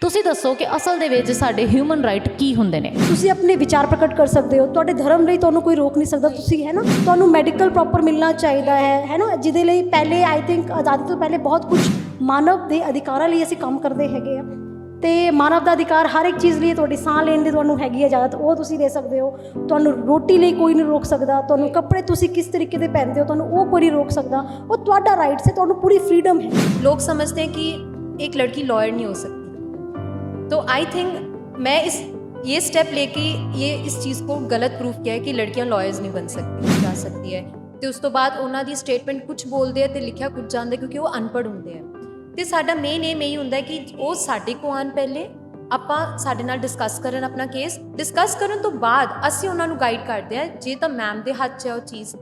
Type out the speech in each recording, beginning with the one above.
ਤੁਸੀਂ ਦੱਸੋ ਕਿ ਅਸਲ ਦੇ ਵਿੱਚ ਸਾਡੇ ਹਿਊਮਨ ਰਾਈਟ ਕੀ ਹੁੰਦੇ ਨੇ। ਤੁਸੀਂ ਆਪਣੇ ਵਿਚਾਰ ਪ੍ਰਗਟ ਕਰ ਸਕਦੇ ਹੋ, ਤੁਹਾਡੇ ਧਰਮ ਲਈ ਤੁਹਾਨੂੰ ਕੋਈ ਰੋਕ ਨਹੀਂ ਸਕਦਾ। ਤੁਸੀਂ ਹੈ ਨਾ, ਤੁਹਾਨੂੰ ਮੈਡੀਕਲ ਪ੍ਰੋਪਰ ਮਿਲਣਾ ਚਾਹੀਦਾ ਹੈ ਨਾ, ਜਿਹਦੇ ਲਈ ਪਹਿਲੇ ਆਈ ਥਿੰਕ ਆਜ਼ਾਦੀ ਤੋਂ ਪਹਿਲੇ ਬਹੁਤ ਕੁਝ ਮਾਨਵ ਦੇ ਅਧਿਕਾਰਾਂ ਲਈ ਅਸੀਂ ਕੰਮ ਕਰਦੇ ਹੈਗੇ ਆ। ਤੇ ਮਾਨਵ ਦਾ ਅਧਿਕਾਰ ਹਰ ਇੱਕ ਚੀਜ਼ ਲਈ, ਤੁਹਾਡੀ ਸਾਹ ਲੈਣ ਦੀ ਤੁਹਾਨੂੰ ਹੈਗੀ ਇਜਾਜ਼ਤ, ਉਹ ਤੁਸੀਂ ਲੈ ਸਕਦੇ ਹੋ। ਤੁਹਾਨੂੰ ਰੋਟੀ ਲਈ ਕੋਈ ਨਹੀਂ ਰੋਕ ਸਕਦਾ, ਤੁਹਾਨੂੰ ਕੱਪੜੇ ਤੁਸੀਂ ਕਿਸ ਤਰੀਕੇ ਦੇ ਪਹਿਨਦੇ ਹੋ ਤੁਹਾਨੂੰ ਉਹ ਕੋਈ नहीं रोक सकता, वो ਤੁਹਾਡਾ ਰਾਈਟ है, ਤੁਹਾਨੂੰ पूरी फ्रीडम है। लोग समझते हैं कि एक लड़की लॉयर नहीं हो सकती, तो आई थिंक मैं ये स्टेप लेके ये इस चीज़ को गलत प्रूफ किया है कि लड़कियां लॉयर्स नहीं बन सकती जा सकती है। तो उस तो बाद ਉਹਨਾਂ ਦੀ ਸਟੇਟਮੈਂਟ ਕੁਝ ਬੋਲਦੇ ਆ ਤੇ ਲਿਖਿਆ ਕੁਝ ਜਾਂਦਾ, ਕਿਉਂਕਿ ਉਹ ਅਨਪੜ੍ਹ ਹੁੰਦੇ ਆ। ਤੇ ਸਾਡਾ ਮੇਨ ਏਮ ਇਹੀ ਹੁੰਦਾ ਕਿ ਉਹ ਸਾਡੇ ਕੋਲ ਆਉਣ, ਪਹਿਲੇ ਆਪਾਂ ਸਾਡੇ ਨਾਲ ਡਿਸਕਸ ਕਰਨ, ਆਪਣਾ ਕੇਸ ਡਿਸਕਸ ਕਰਨ ਤੋਂ ਬਾਅਦ ਅਸੀਂ ਉਹਨਾਂ ਨੂੰ ਗਾਈਡ ਕਰਦੇ ਹਾਂ। ਜੇ ਤਾਂ ਮੈਮ ਦੇ ਹੱਥ 'ਚ ਹੈ ਉਹ ਚੀਜ਼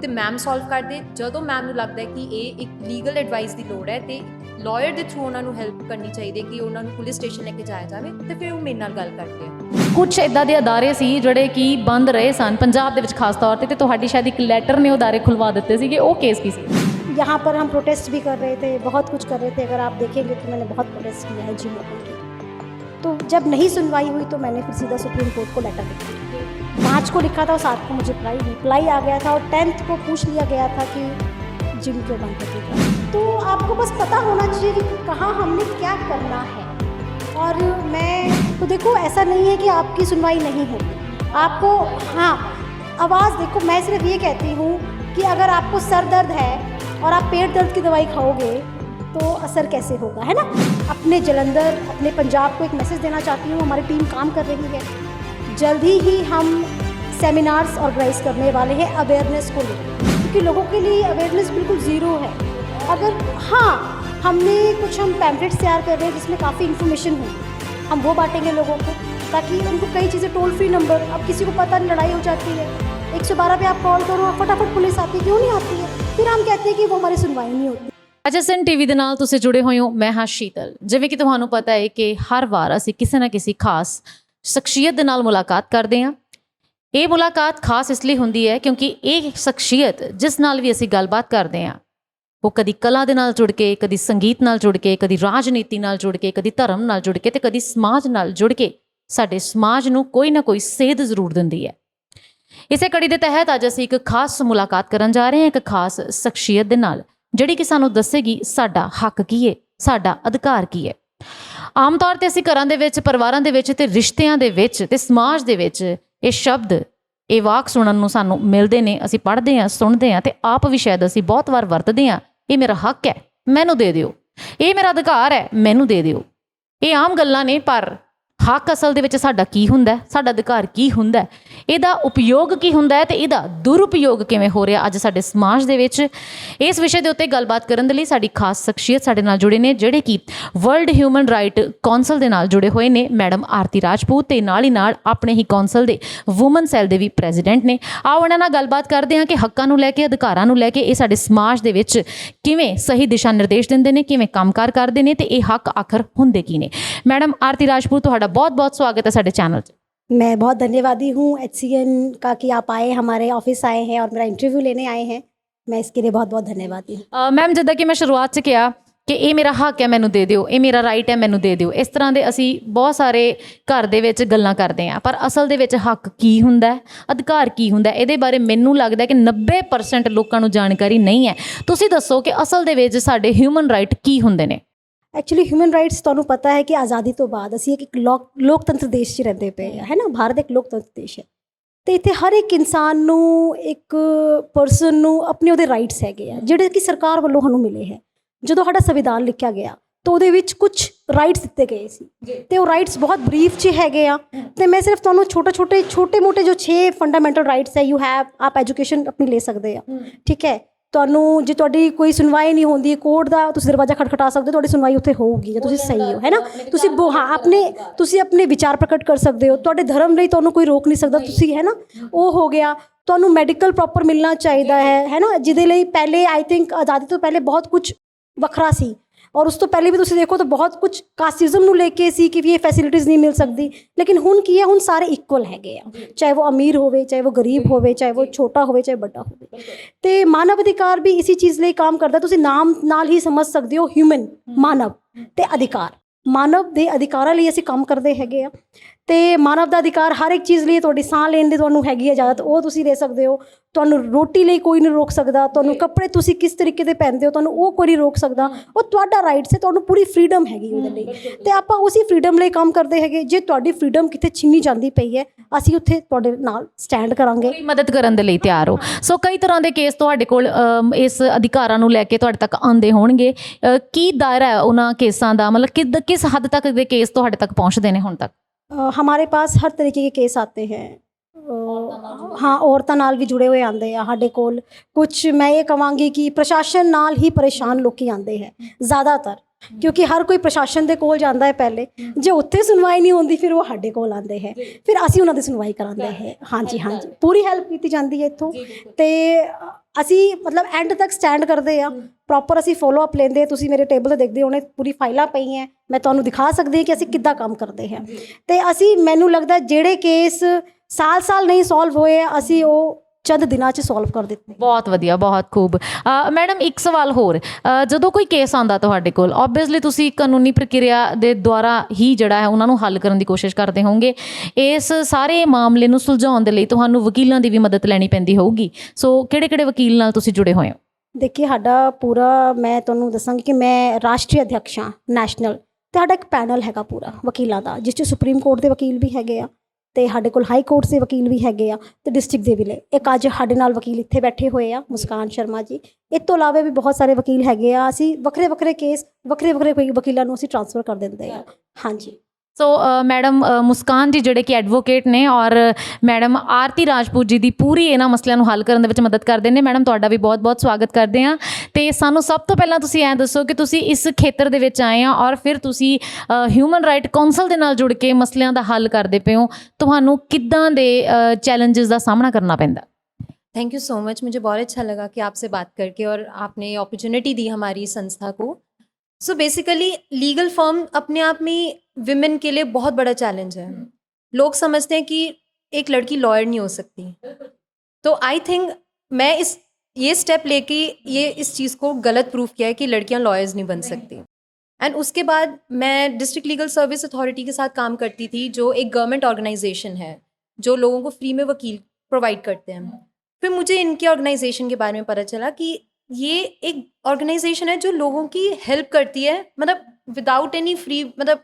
ਤੇ ਮੈਮ ਸੋਲਵ ਕਰਦੇ, ਜਦੋਂ ਮੈਮ ਨੂੰ ਲੱਗਦਾ ਕਿ ਇਹ ਇੱਕ ਲੀਗਲ ਐਡਵਾਈਸ ਦੀ ਲੋੜ ਹੈ ਤੇ ਲਾਇਰ ਦੇ ਥਰੂ ਉਹਨਾਂ ਨੂੰ ਹੈਲਪ ਕਰਨੀ ਚਾਹੀਦੀ ਹੈ ਕਿ ਉਹਨਾਂ ਨੂੰ ਪੁਲਿਸ ਸਟੇਸ਼ਨ ਲੈ ਕੇ ਜਾਇਆ ਜਾਵੇ, ਤੇ ਫਿਰ ਉਹ ਮੇਰੇ ਨਾਲ ਗੱਲ ਕਰਦੇ ਆ। ਕੁਝ ਇੱਦਾਂ ਦੇ ਅਦਾਰੇ ਸੀ ਜਿਹੜੇ ਕਿ ਬੰਦ ਰਹੇ ਸਨ ਪੰਜਾਬ ਦੇ ਵਿੱਚ ਖਾਸ ਤੌਰ ਤੇ ਤੁਹਾਡੀ ਸ਼ਾਇਦ ਇੱਕ ਲੈਟਰ ਨੇ ਅਦਾਰੇ ਖੁਲਵਾ ਦਿੱਤੇ ਸੀਗੇ, ਉਹ ਕੇਸ ਕੀ ਸੀ? यहाँ पर हम प्रोटेस्ट भी कर रहे थे, बहुत कुछ कर रहे थे। अगर आप देखेंगे तो मैंने बहुत प्रोटेस्ट किया है जिम ओपन की। तो जब नहीं सुनवाई हुई तो मैंने फिर सीधा सुप्रीम कोर्ट को लेटर लिखा। 5 को लिखा था और 7 को मुझे रिप्लाई आ गया था, और 10th को पूछ लिया गया था कि जिम क्यों बंद कर दिया। तो आपको बस पता होना चाहिए कि कहाँ हमने क्या करना है। और मैं तो देखो, ऐसा नहीं है कि आपकी सुनवाई नहीं होगी, आपको हाँ आवाज़ देखो। मैं सिर्फ ये कहती हूँ कि अगर आपको सर दर्द है और आप पेट दर्द की दवाई खाओगे तो असर कैसे होगा, है ना। अपने जलंधर, अपने पंजाब को एक मैसेज देना चाहती हूँ, हमारी टीम काम कर रही है। जल्द ही हम सेमिनार्स ऑर्गेनाइज करने वाले हैं अवेयरनेस को लेकर, क्योंकि लोगों के लिए अवेयरनेस बिल्कुल ज़ीरो है। अगर हाँ, हमने कुछ हम पैम्पलेट्स तैयार कर रहे हैं जिसमें काफ़ी इन्फॉर्मेशन होगी, हम वो बांटेंगे लोगों को, ताकि उनको कई चीज़ें, टोल फ्री नंबर, अब किसी को पता नहीं, लड़ाई हो जाती है 112 पे आप कॉल करो, फटाफट पुलिस आती है, क्यों नहीं आती है, फिर हम कहते हैं कि वो हमारी सुनवाई नहीं होती। HSN TV ਦੇ ਨਾਲ ਤੁਸੀਂ ਜੁੜੇ ਹੋਏ ਹੋ, ਮੈਂ ਹਾਂ ਸ਼ੀਤਲ। ਜਿਵੇਂ ਕਿ ਤੁਹਾਨੂੰ ਪਤਾ ਹੈ ਕਿ ਹਰ ਵਾਰ ਅਸੀਂ ਕਿਸੇ ਨਾ ਕਿਸੇ ਖਾਸ ਸ਼ਖਸੀਅਤ ਦੇ ਨਾਲ ਮੁਲਾਕਾਤ ਕਰਦੇ ਹਾਂ। ਇਹ ਮੁਲਾਕਾਤ ਖਾਸ ਇਸ ਲਈ ਹੁੰਦੀ ਹੈ ਕਿਉਂਕਿ ਇਹ ਸ਼ਖਸੀਅਤ ਜਿਸ ਨਾਲ ਵੀ ਅਸੀਂ ਗੱਲਬਾਤ ਕਰਦੇ ਹਾਂ, ਉਹ ਕਦੀ ਕਲਾ ਦੇ ਨਾਲ ਜੁੜ ਕੇ, ਕਦੀ ਸੰਗੀਤ ਨਾਲ ਜੁੜ ਕੇ, ਕਦੀ ਰਾਜਨੀਤੀ ਨਾਲ ਜੁੜ ਕੇ, ਕਦੀ ਧਰਮ ਨਾਲ ਜੁੜ ਕੇ, ਤੇ ਕਦੀ ਸਮਾਜ ਨਾਲ ਜੁੜ ਕੇ ਸਾਡੇ ਸਮਾਜ ਨੂੰ ਕੋਈ ਨਾ ਕੋਈ ਸੇਧ ਜ਼ਰੂਰ ਦਿੰਦੀ ਹੈ। ਇਸੇ ਕੜੀ ਦੇ ਤਹਿਤ ਅੱਜ ਅਸੀਂ ਇੱਕ ਖਾਸ ਮੁਲਾਕਾਤ ਕਰਨ ਜਾ ਰਹੇ ਹਾਂ ਇੱਕ ਖਾਸ ਸ਼ਖਸੀਅਤ ਦੇ ਨਾਲ, ਜਿਹੜੀ ਕਿ ਸਾਨੂੰ ਦੱਸੇਗੀ ਸਾਡਾ ਹੱਕ ਕੀ ਹੈ, ਸਾਡਾ ਅਧਿਕਾਰ ਕੀ ਹੈ। ਆਮ ਤੌਰ ਤੇ ਅਸੀਂ ਘਰਾਂ ਦੇ ਵਿੱਚ, ਪਰਿਵਾਰਾਂ ਦੇ ਵਿੱਚ ਤੇ ਰਿਸ਼ਤਿਆਂ ਦੇ ਵਿੱਚ ਤੇ ਸਮਾਜ ਦੇ ਵਿੱਚ ਇਹ ਸ਼ਬਦ, ਇਹ ਵਾਕ ਸੁਣਨ ਨੂੰ ਸਾਨੂੰ ਮਿਲਦੇ ਨੇ। ਅਸੀਂ ਪੜ੍ਹਦੇ ਹਾਂ, ਸੁਣਦੇ ਹਾਂ, ਤੇ ਆਪ ਵੀ ਸ਼ਾਇਦ ਅਸੀਂ ਬਹੁਤ ਵਾਰ ਵਰਤਦੇ ਹਾਂ। ਇਹ ਮੇਰਾ ਹੱਕ ਹੈ, ਮੈਨੂੰ ਦੇ ਦਿਓ। ਇਹ ਮੇਰਾ ਅਧਿਕਾਰ ਹੈ, ਮੈਨੂੰ ਦੇ ਦਿਓ। ਇਹ ਆਮ ਗੱਲਾਂ ਨੇ, ਪਰ ਹੱਕ ਅਸਲ ਦੇ ਵਿੱਚ ਸਾਡਾ ਕੀ ਹੁੰਦਾ, ਸਾਡਾ ਅਧਿਕਾਰ ਕੀ ਹੁੰਦਾ, ਇਹਦਾ ਉਪਯੋਗ ਕੀ ਹੁੰਦਾ ਹੈ ਤੇ ਇਹਦਾ ਦੁਰਉਪਯੋਗ ਕਿਵੇਂ ਹੋ ਰਿਹਾ ਅੱਜ ਸਾਡੇ ਸਮਾਜ ਦੇ ਵਿੱਚ। ਇਸ ਵਿਸ਼ੇ ਦੇ ਉੱਤੇ ਗੱਲਬਾਤ ਕਰਨ ਦੇ ਲਈ ਸਾਡੀ ਖਾਸ ਸ਼ਖਸੀਅਤ ਸਾਡੇ ਨਾਲ ਜੁੜੇ ਨੇ, ਜਿਹੜੇ ਕਿ ਵਰਲਡ ਹਿਊਮਨ ਰਾਈਟ ਕੌਂਸਲ ਦੇ ਨਾਲ ਜੁੜੇ ਹੋਏ ਨੇ, ਮੈਡਮ ਆਰਤੀ ਰਾਜਪੂਤ, ਤੇ ਨਾਲ ਹੀ ਨਾਲ ਆਪਣੇ ਹੀ ਕੌਂਸਲ ਦੇ ਵੂਮਨ ਸੈੱਲ ਦੇ ਵੀ ਪ੍ਰੈਜ਼ੀਡੈਂਟ ਨੇ। ਆਓ ਉਹਨਾਂ ਨਾਲ ਗੱਲਬਾਤ ਕਰਦੇ ਹਾਂ ਕਿ ਹੱਕਾਂ ਨੂੰ ਲੈ ਕੇ, ਅਧਿਕਾਰਾਂ ਨੂੰ ਲੈ ਕੇ ਇਹ ਸਾਡੇ ਸਮਾਜ ਦੇ ਵਿੱਚ ਕਿਵੇਂ ਸਹੀ ਦਿਸ਼ਾ ਨਿਰਦੇਸ਼ ਦਿੰਦੇ ਨੇ, ਕਿਵੇਂ ਕੰਮਕਾਰ ਕਰਦੇ ਨੇ, ਤੇ ਇਹ ਹੱਕ ਆਖਰ ਹੁੰਦੇ ਕੀ ਨੇ। ਮੈਡਮ ਆਰਤੀ ਰਾਜਪੂਤ, ਤੁਹਾਡਾ ਬਹੁਤ ਬਹੁਤ स्वागत है साडे चैनल से। मैं बहुत धन्यवादी हूँ HCN का कि आप आए, हमारे ऑफिस आए हैं और मेरा इंटरव्यू लेने आए हैं। मैं इसके लिए बहुत बहुत धन्यवादी हूँ। मैम, जिद्दां कि मैं शुरुआत 'ਚ ਕਿਹਾ ਕਿ ਇਹ ਮੇਰਾ ਹੱਕ ਹੈ, ਮੈਨੂੰ ਦੇ ਦਿਓ, ਇਹ ਮੇਰਾ ਰਾਈਟ ਹੈ, ਮੈਨੂੰ ਦੇ ਦਿਓ। ਇਸ ਤਰ੍ਹਾਂ ਦੇ ਅਸੀਂ ਬਹੁਤ ਸਾਰੇ ਘਰ ਦੇ ਵਿੱਚ ਗੱਲਾਂ ਕਰਦੇ ਹਾਂ, ਪਰ ਅਸਲ ਦੇ ਵਿੱਚ ਹੱਕ ਕੀ ਹੁੰਦਾ ਹੈ, ਅਧਿਕਾਰ ਕੀ ਹੁੰਦਾ, ਇਹਦੇ ਬਾਰੇ ਮੈਨੂੰ ਲੱਗਦਾ ਕਿ 90% ਲੋਕਾਂ ਨੂੰ ਜਾਣਕਾਰੀ ਨਹੀਂ ਹੈ। ਤੁਸੀਂ ਦੱਸੋ ਕਿ ਅਸਲ ਦੇ ਵਿੱਚ ਸਾਡੇ ਹਿਊਮਨ ਰਾਈਟ ਕੀ ਹੁੰਦੇ ਨੇ। एक्चुअली ह्यूमन राइट्स ਤੁਹਾਨੂੰ ਪਤਾ ਹੈ ਕਿ ਆਜ਼ਾਦੀ ਤੋਂ ਬਾਅਦ ਅਸੀਂ ਇੱਕ ਲੋਕਤੰਤਰ ਦੇਸ਼ 'ਚ ਰਹਿੰਦੇ ਪਏ ਹੈ ਨਾ। ਭਾਰਤ ਇੱਕ ਲੋਕਤੰਤਰ ਦੇਸ਼ ਹੈ, ਅਤੇ ਇੱਥੇ ਹਰ ਇੱਕ ਇਨਸਾਨ ਨੂੰ, ਇੱਕ ਪਰਸਨ ਨੂੰ ਆਪਣੇ ਉਹਦੇ ਰਾਈਟਸ ਹੈਗੇ ਆ, ਜਿਹੜੇ ਕਿ ਸਰਕਾਰ ਵੱਲੋਂ ਸਾਨੂੰ ਮਿਲੇ ਹੈ। ਜਦੋਂ ਸਾਡਾ ਸੰਵਿਧਾਨ ਲਿਖਿਆ ਗਿਆ ਤਾਂ ਉਹਦੇ ਵਿੱਚ ਕੁਝ ਰਾਈਟਸ ਦਿੱਤੇ ਗਏ ਸੀ, ਅਤੇ ਉਹ ਰਾਈਟਸ ਬਹੁਤ ਬਰੀਫ 'ਚ ਹੈਗੇ ਆ। ਅਤੇ ਮੈਂ ਸਿਰਫ ਤੁਹਾਨੂੰ ਛੋਟੇ ਮੋਟੇ ਜੋ 6 ਫੰਡਾਮੈਂਟਲ ਰਾਈਟਸ ਹੈ, ਯੂ ਹੈਵ, ਆਪ ਐਜੂਕੇਸ਼ਨ ਆਪਣੀ ਲੈ ਸਕਦੇ ਆ, ਠੀਕ ਹੈ। ਤੁਹਾਨੂੰ ਜੇ ਤੁਹਾਡੀ ਕੋਈ ਸੁਣਵਾਈ ਨਹੀਂ ਹੁੰਦੀ ਕੋਰਟ ਦਾ, ਤੁਸੀਂ ਦਰਵਾਜ਼ਾ ਖਟਖਟਾ ਸਕਦੇ ਹੋ, ਤੁਹਾਡੀ ਸੁਣਵਾਈ ਉੱਥੇ ਹੋਊਗੀ ਜੇ ਤੁਸੀਂ ਸਹੀ ਹੋ, ਹੈ ਨਾ। ਤੁਸੀਂ ਆਪਣੇ ਵਿਚਾਰ ਪ੍ਰਗਟ ਕਰ ਸਕਦੇ ਹੋ, ਤੁਹਾਡੇ ਧਰਮ ਲਈ ਤੁਹਾਨੂੰ ਕੋਈ ਰੋਕ ਨਹੀਂ ਸਕਦਾ, ਤੁਸੀਂ ਹੈ ਨਾ, ਉਹ ਹੋ ਗਿਆ। ਤੁਹਾਨੂੰ ਮੈਡੀਕਲ ਪ੍ਰੋਪਰ ਮਿਲਣਾ ਚਾਹੀਦਾ ਹੈ ਨਾ, ਜਿਹਦੇ ਲਈ ਪਹਿਲੇ ਆਈ ਥਿੰਕ ਆਜ਼ਾਦੀ ਤੋਂ ਪਹਿਲੇ ਬਹੁਤ ਕੁਝ ਵੱਖਰਾ ਸੀ, ਔਰ ਉਸ ਤੋਂ ਪਹਿਲੇ ਵੀ ਤੁਸੀਂ ਦੇਖੋ ਤਾਂ ਬਹੁਤ ਕੁਝ ਕਾਸਟਿਜ਼ਮ ਨੂੰ ਲੈ ਕੇ ਸੀ ਕਿ ਵੀ ਇਹ ਫੈਸਿਲਿਟੀਜ਼ ਨਹੀਂ ਮਿਲ ਸਕਦੀ। ਲੇਕਿਨ ਹੁਣ ਕੀ ਹੈ, ਹੁਣ ਸਾਰੇ ਇਕੁਅਲ ਹੈਗੇ ਆ, ਚਾਹੇ ਉਹ ਅਮੀਰ ਹੋਵੇ, ਚਾਹੇ ਉਹ ਗਰੀਬ ਹੋਵੇ, ਚਾਹੇ ਉਹ ਛੋਟਾ ਹੋਵੇ, ਚਾਹੇ ਵੱਡਾ ਹੋਵੇ। ਅਤੇ ਮਾਨਵ ਅਧਿਕਾਰ ਵੀ ਇਸੀ ਚੀਜ਼ ਲਈ ਕੰਮ ਕਰਦਾ। ਤੁਸੀਂ ਨਾਮ ਨਾਲ ਹੀ ਸਮਝ ਸਕਦੇ ਹੋ, ਹਿਊਮਨ, ਮਾਨਵ ਅਤੇ ਅਧਿਕਾਰ। ਮਾਨਵ ਦੇ ਅਧਿਕਾਰਾਂ ਲਈ ਅਸੀਂ ਕੰਮ ਕਰਦੇ ਹੈਗੇ ਆ। ਅਤੇ ਮਾਨਵ ਦਾ ਅਧਿਕਾਰ ਹਰ ਇੱਕ ਚੀਜ਼ ਲਈ, ਤੁਹਾਡੀ ਸਾਹ ਲੈਣ ਦੀ ਤੁਹਾਨੂੰ ਹੈਗੀ ਹੈ ਇਜਾਜ਼ਤ, ਉਹ ਤੁਸੀਂ ਲੈ ਸਕਦੇ ਹੋ। ਤੁਹਾਨੂੰ ਰੋਟੀ ਲਈ ਕੋਈ ਨਹੀਂ ਰੋਕ ਸਕਦਾ, ਤੁਹਾਨੂੰ ਕੱਪੜੇ ਤੁਸੀਂ ਕਿਸ ਤਰੀਕੇ ਦੇ ਪਹਿਨਦੇ ਹੋ ਤੁਹਾਨੂੰ ਉਹ ਕੋਈ ਨਹੀਂ ਰੋਕ ਸਕਦਾ, ਉਹ ਤੁਹਾਡਾ ਰਾਈਟਸ ਹੈ, ਤੁਹਾਨੂੰ ਪੂਰੀ ਫਰੀਡਮ ਹੈਗੀ ਉਹਦੇ ਲਈ। ਅਤੇ ਆਪਾਂ ਉਸੇ ਫਰੀਡਮ ਲਈ ਕੰਮ ਕਰਦੇ ਹੈਗੇ। ਜੇ ਤੁਹਾਡੀ ਫਰੀਡਮ ਕਿਤੇ ਛੀਨੀ ਜਾਂਦੀ ਪਈ ਹੈ, ਅਸੀਂ ਉੱਥੇ ਤੁਹਾਡੇ ਨਾਲ ਸਟੈਂਡ ਕਰਾਂਗੇ, ਪੂਰੀ ਮਦਦ ਕਰਨ ਦੇ ਲਈ ਤਿਆਰ ਹੋ। ਸੋ ਕਈ ਤਰ੍ਹਾਂ ਦੇ ਕੇਸ ਤੁਹਾਡੇ ਕੋਲ ਇਸ ਅਧਿਕਾਰਾਂ ਨੂੰ ਲੈ ਕੇ ਤੁਹਾਡੇ ਤੱਕ ਆਉਂਦੇ ਹੋਣਗੇ। ਕੀ ਦਾਇਰਾ ਹੈ ਉਹਨਾਂ ਕੇਸਾਂ ਦਾ, ਮਤਲਬ ਕਿਸ ਹੱਦ ਤੱਕ ਦੇ ਕੇਸ ਤੁਹਾਡੇ ਤੱਕ ਪਹੁੰਚਦੇ ਨੇ ਹੁਣ ਤੱਕ? हमारे पास हर तरीके के केस आते हैं। हाँ, औरतां नाल भी जुड़े हुए आंदे आ साडे कोल। कुछ मैं ये कहांगी कि प्रशासन नाल ही परेशान लोग आंदे हैं ज़्यादातर, क्योंकि हर कोई प्रशासन दे कोल जांदा है पहले, जे उत्थे सुनवाई नहीं होंदी फिर वो साडे कोल आंदे हैं, फिर असीं उन्हां दी सुनवाई करांदे हैं। हाँ जी, हाँ जी, पूरी हैल्प की जाती है इत्थों। ते ਅਸੀਂ ਮਤਲਬ ਐਂਡ ਤੱਕ ਸਟੈਂਡ ਕਰਦੇ ਆ, ਪ੍ਰੋਪਰ ਅਸੀਂ ਫੋਲੋ ਅਪ ਲੈਂਦੇ। ਤੁਸੀਂ ਮੇਰੇ ਟੇਬਲ 'ਤੇ ਦੇਖਦੇ ਹੋਣੇ ਪੂਰੀ ਫਾਈਲਾਂ ਪਈਆਂ, ਮੈਂ ਤੁਹਾਨੂੰ ਦਿਖਾ ਸਕਦੀ ਹਾਂ ਕਿ ਅਸੀਂ ਕਿੱਦਾਂ ਕੰਮ ਕਰਦੇ ਹਾਂ। ਅਤੇ ਅਸੀਂ, ਮੈਨੂੰ ਲੱਗਦਾ ਜਿਹੜੇ ਕੇਸ ਸਾਲ ਨਹੀਂ ਸੋਲਵ ਹੋਏ ਆ, ਅਸੀਂ ਉਹ ਚੰਦ ਦਿਨਾਂ 'ਚ ਸੋਲਵ ਕਰ ਦਿੱਤੇ। ਬਹੁਤ ਵਧੀਆ, ਬਹੁਤ ਖੂਬ। ਮੈਡਮ ਇੱਕ ਸਵਾਲ ਹੋਰ, ਜਦੋਂ ਕੋਈ ਕੇਸ ਆਉਂਦਾ ਤੁਹਾਡੇ ਕੋਲ, ਓਬਵੀਅਸਲੀ ਤੁਸੀਂ ਕਾਨੂੰਨੀ ਪ੍ਰਕਿਰਿਆ ਦੇ ਦੁਆਰਾ ਹੀ ਜਿਹੜਾ ਹੈ ਉਹਨਾਂ ਨੂੰ ਹੱਲ ਕਰਨ ਦੀ ਕੋਸ਼ਿਸ਼ ਕਰਦੇ ਹੋਵੋਗੇ। ਇਸ ਸਾਰੇ ਮਾਮਲੇ ਨੂੰ ਸੁਲਝਾਉਣ ਦੇ ਲਈ ਤੁਹਾਨੂੰ ਵਕੀਲਾਂ ਦੀ ਵੀ ਮਦਦ ਲੈਣੀ ਪੈਂਦੀ ਹੋਊਗੀ। ਸੋ ਕਿਹੜੇ ਵਕੀਲ ਨਾਲ ਤੁਸੀਂ ਜੁੜੇ ਹੋਏ ਹੋ? ਦੇਖੀਏ, ਸਾਡਾ ਪੂਰਾ, ਮੈਂ ਤੁਹਾਨੂੰ ਦੱਸਾਂਗੀ ਕਿ ਮੈਂ ਰਾਸ਼ਟਰੀ ਅਧਿਅਕਸ਼ ਹਾਂ ਨੈਸ਼ਨਲ, ਅਤੇ ਸਾਡਾ ਇੱਕ ਪੈਨਲ ਹੈਗਾ ਪੂਰਾ ਵਕੀਲਾਂ ਦਾ, ਜਿਸ 'ਚ ਸੁਪਰੀਮ ਕੋਰਟ ਦੇ ਵਕੀਲ ਵੀ ਹੈਗੇ ਆ, ਅਤੇ ਸਾਡੇ ਕੋਲ ਹਾਈ ਕੋਰਟ ਦੇ ਵਕੀਲ ਵੀ ਹੈਗੇ ਆ, ਅਤੇ ਡਿਸਟ੍ਰਿਕਟ ਦੇ ਵੀ ਨੇ। ਇੱਕ ਅੱਜ ਸਾਡੇ ਨਾਲ ਵਕੀਲ ਇੱਥੇ ਬੈਠੇ ਹੋਏ ਆ, ਮੁਸਕਾਨ ਸ਼ਰਮਾ ਜੀ। ਇਸ ਤੋਂ ਇਲਾਵਾ ਵੀ ਬਹੁਤ ਸਾਰੇ ਵਕੀਲ ਹੈਗੇ ਆ। ਅਸੀਂ ਵੱਖਰੇ ਕੇਸ ਵੱਖਰੇ ਵਕੀਲਾਂ ਨੂੰ ਅਸੀਂ ਟ੍ਰਾਂਸਫਰ ਕਰ ਦਿੰਦੇ ਆ। ਹਾਂਜੀ। ਸੋ ਮੈਡਮ ਮੁਸਕਾਨ ਜੀ ਜਿਹੜੇ ਕਿ ਐਡਵੋਕੇਟ ਨੇ, ਔਰ ਮੈਡਮ ਆਰਤੀ ਰਾਜਪੂਤ ਜੀ ਦੀ ਪੂਰੀ ਇਹਨਾਂ ਮਸਲਿਆਂ ਨੂੰ ਹੱਲ ਕਰਨ ਦੇ ਵਿੱਚ ਮਦਦ ਕਰਦੇ ਨੇ। ਮੈਡਮ ਤੁਹਾਡਾ ਵੀ ਬਹੁਤ ਸਵਾਗਤ ਕਰਦੇ ਹਾਂ। ਅਤੇ ਸਾਨੂੰ ਸਭ ਤੋਂ ਪਹਿਲਾਂ ਤੁਸੀਂ ਐਂ ਦੱਸੋ ਕਿ ਤੁਸੀਂ ਇਸ ਖੇਤਰ ਦੇ ਵਿੱਚ ਆਏ ਆ, ਔਰ ਫਿਰ ਤੁਸੀਂ ਹਿਊਮਨ ਰਾਈਟ ਕੌਂਸਲ ਦੇ ਨਾਲ ਜੁੜ ਕੇ ਮਸਲਿਆਂ ਦਾ ਹੱਲ ਕਰਦੇ ਪਏ ਹੋ। ਤੁਹਾਨੂੰ ਕਿੱਦਾਂ ਦੇ ਚੈलेंजेस ਦਾ ਸਾਹਮਣਾ करना ਪੈਂਦਾ? थैंक यू सो मच, मुझे बहुत अच्छा लगा कि आपसे बात करके और आपने ये अपॉर्चुनिटी दी हमारी संस्था को। सो बेसिकली लीगल फर्म अपने आप में विमेन के लिए बहुत बड़ा चैलेंज है। लोग समझते हैं कि एक लड़की लॉयर नहीं हो सकती, तो आई थिंक मैं ये स्टेप लेके ये इस चीज़ को गलत प्रूफ किया है कि लड़कियां लॉयर्स नहीं बन सकती। एंड उसके बाद मैं डिस्ट्रिक्ट लीगल सर्विस अथॉरिटी के साथ काम करती थी, जो एक गवर्नमेंट ऑर्गेनाइजेशन है जो लोगों को फ्री में वकील प्रोवाइड करते हैं। फिर मुझे इनके ऑर्गेनाइजेशन के बारे में पता चला कि ये एक ऑर्गेनाइजेशन है जो लोगों की हेल्प करती है, मतलब विदाउट एनी फ्री, मतलब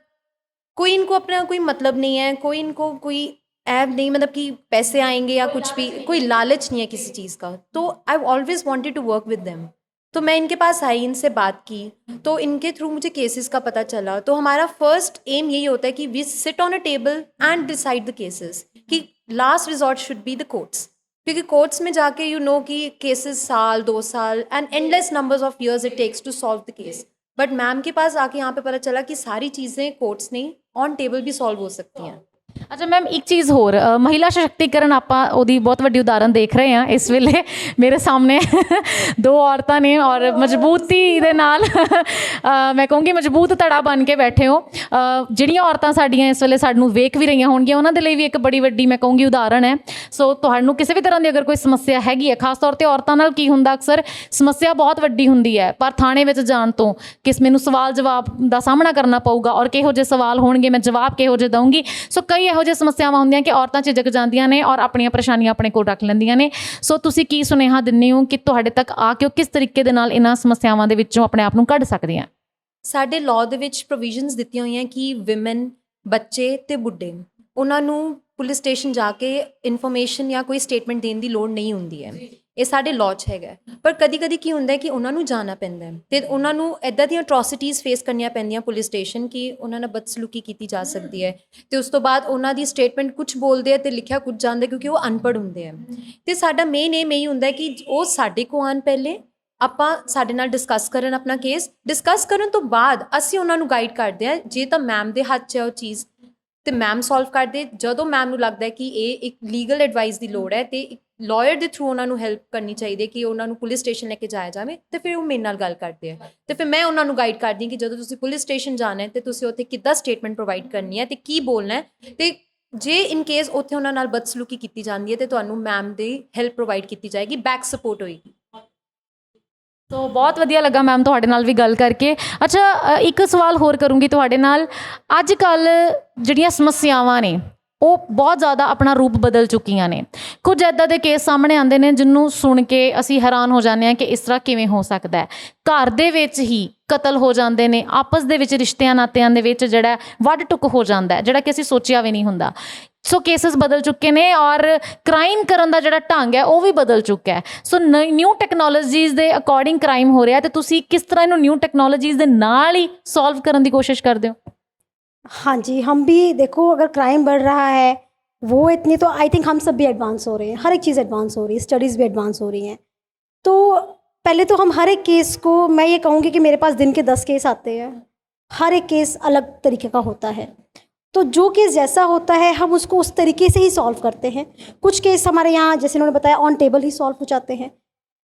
कोई इनको अपना कोई मतलब नहीं है, कोई इनको कोई ऐप नहीं, मतलब कि पैसे आएंगे या कुछ भी, कोई लालच नहीं है किसी चीज़ का। तो I always wanted to work with them. तो मैं इनके पास आई, इनसे बात की, तो इनके थ्रू मुझे केसेस का पता चला। तो हमारा फर्स्ट एम यही होता है कि we sit on a table and decide the cases, कि last resort should be the courts, क्योंकि कोर्ट्स में जाके यू नो कि केसेस साल 2 साल and endless numbers of years it takes to solve the case. But ma'am के पास आके यहाँ पे पता चला कि सारी चीज़ें कोर्ट्स नहीं, ऑन टेबल भी सॉल्व हो सकती हैं। ਅੱਛਾ ਮੈਮ, ਇੱਕ ਚੀਜ਼ ਹੋਰ, ਮਹਿਲਾ ਸਸ਼ਕਤੀਕਰਨ ਆਪਾਂ ਉਹਦੀ ਬਹੁਤ ਵੱਡੀ ਉਦਾਹਰਨ ਦੇਖ ਰਹੇ ਹਾਂ ਇਸ ਵੇਲੇ। ਮੇਰੇ ਸਾਹਮਣੇ 2 ਔਰਤਾਂ ਨੇ, ਔਰ ਮਜ਼ਬੂਤੀ ਦੇ ਨਾਲ ਮੈਂ ਕਹੂੰਗੀ ਮਜ਼ਬੂਤ ਧੜਾ ਬਣ ਕੇ ਬੈਠੇ ਹੋ। ਜਿਹੜੀਆਂ ਔਰਤਾਂ ਸਾਡੀਆਂ ਇਸ ਵੇਲੇ ਸਾਨੂੰ ਵੇਖ ਵੀ ਰਹੀਆਂ ਹੋਣਗੀਆਂ, ਉਹਨਾਂ ਦੇ ਲਈ ਵੀ ਇੱਕ ਬੜੀ ਵੱਡੀ ਮੈਂ ਕਹੂੰਗੀ ਉਦਾਹਰਨ ਹੈ। ਸੋ ਤੁਹਾਨੂੰ ਕਿਸੇ ਵੀ ਤਰ੍ਹਾਂ ਦੀ ਅਗਰ ਕੋਈ ਸਮੱਸਿਆ ਹੈਗੀ ਹੈ, ਖਾਸ ਤੌਰ 'ਤੇ ਔਰਤਾਂ ਨਾਲ ਕੀ ਹੁੰਦਾ, ਅਕਸਰ ਸਮੱਸਿਆ ਬਹੁਤ ਵੱਡੀ ਹੁੰਦੀ ਹੈ, ਪਰ ਥਾਣੇ ਵਿੱਚ ਜਾਣ ਤੋਂ ਮੈਨੂੰ ਸਵਾਲ ਜਵਾਬ ਦਾ ਸਾਹਮਣਾ ਕਰਨਾ ਪਊਗਾ, ਔਰ ਕਿਹੋ ਜਿਹੇ ਸਵਾਲ ਹੋਣਗੇ, ਮੈਂ ਜਵਾਬ ਕਿਹੋ ਜਿਹੇ ਦਊਂਗੀ। ਸੋ ਕਈ ਇਹੋ ਜਿਹੀ ਸਮੱਸਿਆਵਾਂ ਹੁੰਦੀਆਂ ਕਿ ਔਰਤਾਂ ਝਿਜਕ ਜਾਂਦੀਆਂ ਨੇ ਔਰ ਆਪਣੀਆਂ ਪਰੇਸ਼ਾਨੀਆਂ ਆਪਣੇ ਕੋਲ ਰੱਖ ਲੈਂਦੀਆਂ ਨੇ। ਸੋ ਤੁਸੀਂ ਕੀ ਸੁਨੇਹਾ ਦਿੰਦੇ ਹੋ ਕਿ ਤੁਹਾਡੇ ਤੱਕ ਆ ਕੇ ਉਹ ਕਿਸ ਤਰੀਕੇ ਦੇ ਨਾਲ ਇਹਨਾਂ ਸਮੱਸਿਆਵਾਂ ਦੇ ਵਿੱਚੋਂ ਆਪਣੇ ਆਪ ਨੂੰ ਕੱਢ ਸਕਦੀਆਂ? ਸਾਡੇ ਲਾਅ ਦੇ ਵਿੱਚ ਪ੍ਰੋਵੀਜ਼ਨਸ ਦਿੱਤੀਆਂ ਹੋਈਆਂ ਕਿ ਵਿਮਨ, ਬੱਚੇ ਤੇ ਬੁੱਢੇ, ਉਹਨਾਂ ਨੂੰ ਪੁਲਿਸ ਸਟੇਸ਼ਨ ਜਾ ਕੇ ਇਨਫੋਰਮੇਸ਼ਨ ਜਾਂ ਕੋਈ ਸਟੇਟਮੈਂਟ ਦੇਣ ਦੀ ਲੋੜ ਨਹੀਂ ਹੁੰਦੀ ਹੈ। ਇਹ ਸਾਡੇ ਲਾਅ 'ਚ ਹੈਗਾ। ਪਰ ਕਦੀ ਕੀ ਹੁੰਦਾ ਹੈ ਕਿ ਉਹਨਾਂ ਨੂੰ ਜਾਣਾ ਪੈਂਦਾ ਹੈ ਅਤੇ ਉਹਨਾਂ ਨੂੰ ਇੱਦਾਂ ਦੀਆਂ ਅਟਰੋਸਿਟੀਜ਼ ਫੇਸ ਕਰਨੀਆਂ ਪੈਂਦੀਆਂ ਪੁਲਿਸ ਸਟੇਸ਼ਨ, ਕਿ ਉਹਨਾਂ ਨਾਲ ਬਦਸਲੂਕੀ ਕੀਤੀ ਜਾ ਸਕਦੀ ਹੈ। ਅਤੇ ਉਸ ਤੋਂ ਬਾਅਦ ਉਹਨਾਂ ਦੀ ਸਟੇਟਮੈਂਟ ਕੁਛ ਬੋਲਦੇ ਆ ਅਤੇ ਲਿਖਿਆ ਕੁਝ ਜਾਂਦਾ, ਕਿਉਂਕਿ ਉਹ ਅਨਪੜ੍ਹ ਹੁੰਦੇ ਆ। ਅਤੇ ਸਾਡਾ ਮੇਨ ਏਮ ਇਹੀ ਹੁੰਦਾ ਕਿ ਉਹ ਸਾਡੇ ਕੋਲ ਆਉਣ, ਪਹਿਲੇ ਆਪਾਂ ਸਾਡੇ ਨਾਲ ਡਿਸਕਸ ਕਰਨ ਆਪਣਾ ਕੇਸ। ਡਿਸਕਸ ਕਰਨ ਤੋਂ ਬਾਅਦ ਅਸੀਂ ਉਹਨਾਂ ਨੂੰ ਗਾਈਡ ਕਰਦੇ ਹਾਂ। ਜੇ ਤਾਂ ਮੈਮ ਦੇ ਹੱਥ 'ਚ ਹੈ ਉਹ ਚੀਜ਼, ਅਤੇ ਮੈਮ ਸੋਲਵ ਕਰਦੇ। ਜਦੋਂ ਮੈਮ ਨੂੰ ਲੱਗਦਾ ਕਿ ਇਹ ਇੱਕ ਲੀਗਲ ਐਡਵਾਈਸ ਦੀ ਲੋੜ ਹੈ ਅਤੇ ਇੱਕ ਲਾਇਰ ਦੇ ਥਰੂ ਉਹਨਾਂ ਨੂੰ ਹੈਲਪ ਕਰਨੀ ਚਾਹੀਦੀ ਹੈ ਕਿ ਉਹਨਾਂ ਨੂੰ ਪੁਲਿਸ ਸਟੇਸ਼ਨ ਲੈ ਕੇ ਜਾਇਆ ਜਾਵੇ, ਅਤੇ ਫਿਰ ਉਹ ਮੇਰੇ ਨਾਲ ਗੱਲ ਕਰਦੇ ਆ। ਅਤੇ ਫਿਰ ਮੈਂ ਉਹਨਾਂ ਨੂੰ ਗਾਈਡ ਕਰਦੀ ਕਿ ਜਦੋਂ ਤੁਸੀਂ ਪੁਲਿਸ ਸਟੇਸ਼ਨ ਜਾਣਾ ਹੈ ਅਤੇ ਤੁਸੀਂ ਉੱਥੇ ਕਿੱਦਾਂ ਸਟੇਟਮੈਂਟ ਪ੍ਰੋਵਾਈਡ ਕਰਨੀ ਹੈ ਅਤੇ ਕੀ ਬੋਲਣਾ ਹੈ। ਅਤੇ ਜੇ ਇਨ ਕੇਸ ਉੱਥੇ ਉਹਨਾਂ ਨਾਲ ਬਦਸਲੂਕੀ ਕੀਤੀ ਜਾਂਦੀ ਹੈ ਤਾਂ ਤੁਹਾਨੂੰ ਮੈਮ ਦੀ ਹੈਲਪ ਪ੍ਰੋਵਾਈਡ ਕੀਤੀ ਜਾਏਗੀ, ਬੈਕ ਸਪੋਰਟ ਹੋਏਗੀ। ਸੋ ਬਹੁਤ ਵਧੀਆ ਲੱਗਾ ਮੈਮ ਤੁਹਾਡੇ ਨਾਲ ਵੀ ਗੱਲ ਕਰਕੇ। ਅੱਛਾ, ਇੱਕ ਸਵਾਲ ਹੋਰ ਕਰੂੰਗੀ ਤੁਹਾਡੇ ਨਾਲ। ਅੱਜ ਕੱਲ੍ਹ ਜਿਹੜੀਆਂ ਸਮੱਸਿਆਵਾਂ ਨੇ ਉਹ ਬਹੁਤ ਜ਼ਿਆਦਾ ਆਪਣਾ ਰੂਪ ਬਦਲ ਚੁੱਕੀਆਂ ਨੇ। ਕੁਝ ਇੱਦਾਂ ਦੇ ਕੇਸ ਸਾਹਮਣੇ ਆਉਂਦੇ ਨੇ ਜਿਹਨੂੰ ਸੁਣ ਕੇ ਅਸੀਂ ਹੈਰਾਨ ਹੋ ਜਾਂਦੇ ਹਾਂ ਕਿ ਇਸ ਤਰ੍ਹਾਂ ਕਿਵੇਂ ਹੋ ਸਕਦਾ ਹੈ। ਘਰ ਦੇ ਵਿੱਚ ਹੀ ਕਤਲ ਹੋ ਜਾਂਦੇ ਨੇ, ਆਪਸ ਦੇ ਵਿੱਚ ਰਿਸ਼ਤਿਆਂ ਨਾਤਿਆਂ ਦੇ ਵਿੱਚ ਜਿਹੜਾ ਵੱਢ ਟੁੱਕ ਹੋ ਜਾਂਦਾ ਹੈ, ਜਿਹੜਾ ਕਿ ਅਸੀਂ ਸੋਚਿਆ ਵੀ ਨਹੀਂ ਹੁੰਦਾ। ਸੋ ਕੇਸਿਸ ਬਦਲ ਚੁੱਕੇ ਨੇ ਔਰ ਕ੍ਰਾਈਮ ਕਰਨ ਦਾ ਜਿਹੜਾ ਢੰਗ ਹੈ ਉਹ ਵੀ ਬਦਲ ਚੁੱਕਾ ਹੈ। ਸੋ ਨਿਊ ਟੈਕਨੋਲੋਜੀਜ਼ ਦੇ ਅਕੋਰਡਿੰਗ ਕ੍ਰਾਈਮ ਹੋ ਰਿਹਾ, ਤੇ ਤੁਸੀਂ ਕਿਸ ਤਰ੍ਹਾਂ ਇਹਨੂੰ ਨਿਊ ਟੈਕਨੋਲੋਜੀਜ਼ ਦੇ ਨਾਲ ਹੀ ਸੋਲਵ ਕਰਨ ਦੀ ਕੋਸ਼ਿਸ਼ ਕਰਦੇ ਹੋ? हाँ जी, हम भी देखो, अगर क्राइम बढ़ रहा है वो इतनी, तो आई थिंक हम सब भी एडवांस हो रहे हैं, हर एक चीज़ एडवांस हो रही है, स्टडीज़ भी एडवांस हो रही हैं। तो पहले तो हम हर एक केस को, मैं ये कहूँगी कि मेरे पास दिन के 10 केस आते हैं, हर एक केस अलग तरीके का होता है। तो जो केस जैसा होता है हम उसको उस तरीके से ही सॉल्व करते हैं। कुछ केस हमारे यहाँ, जैसे उन्होंने बताया, ऑन टेबल ही सॉल्व हो जाते हैं।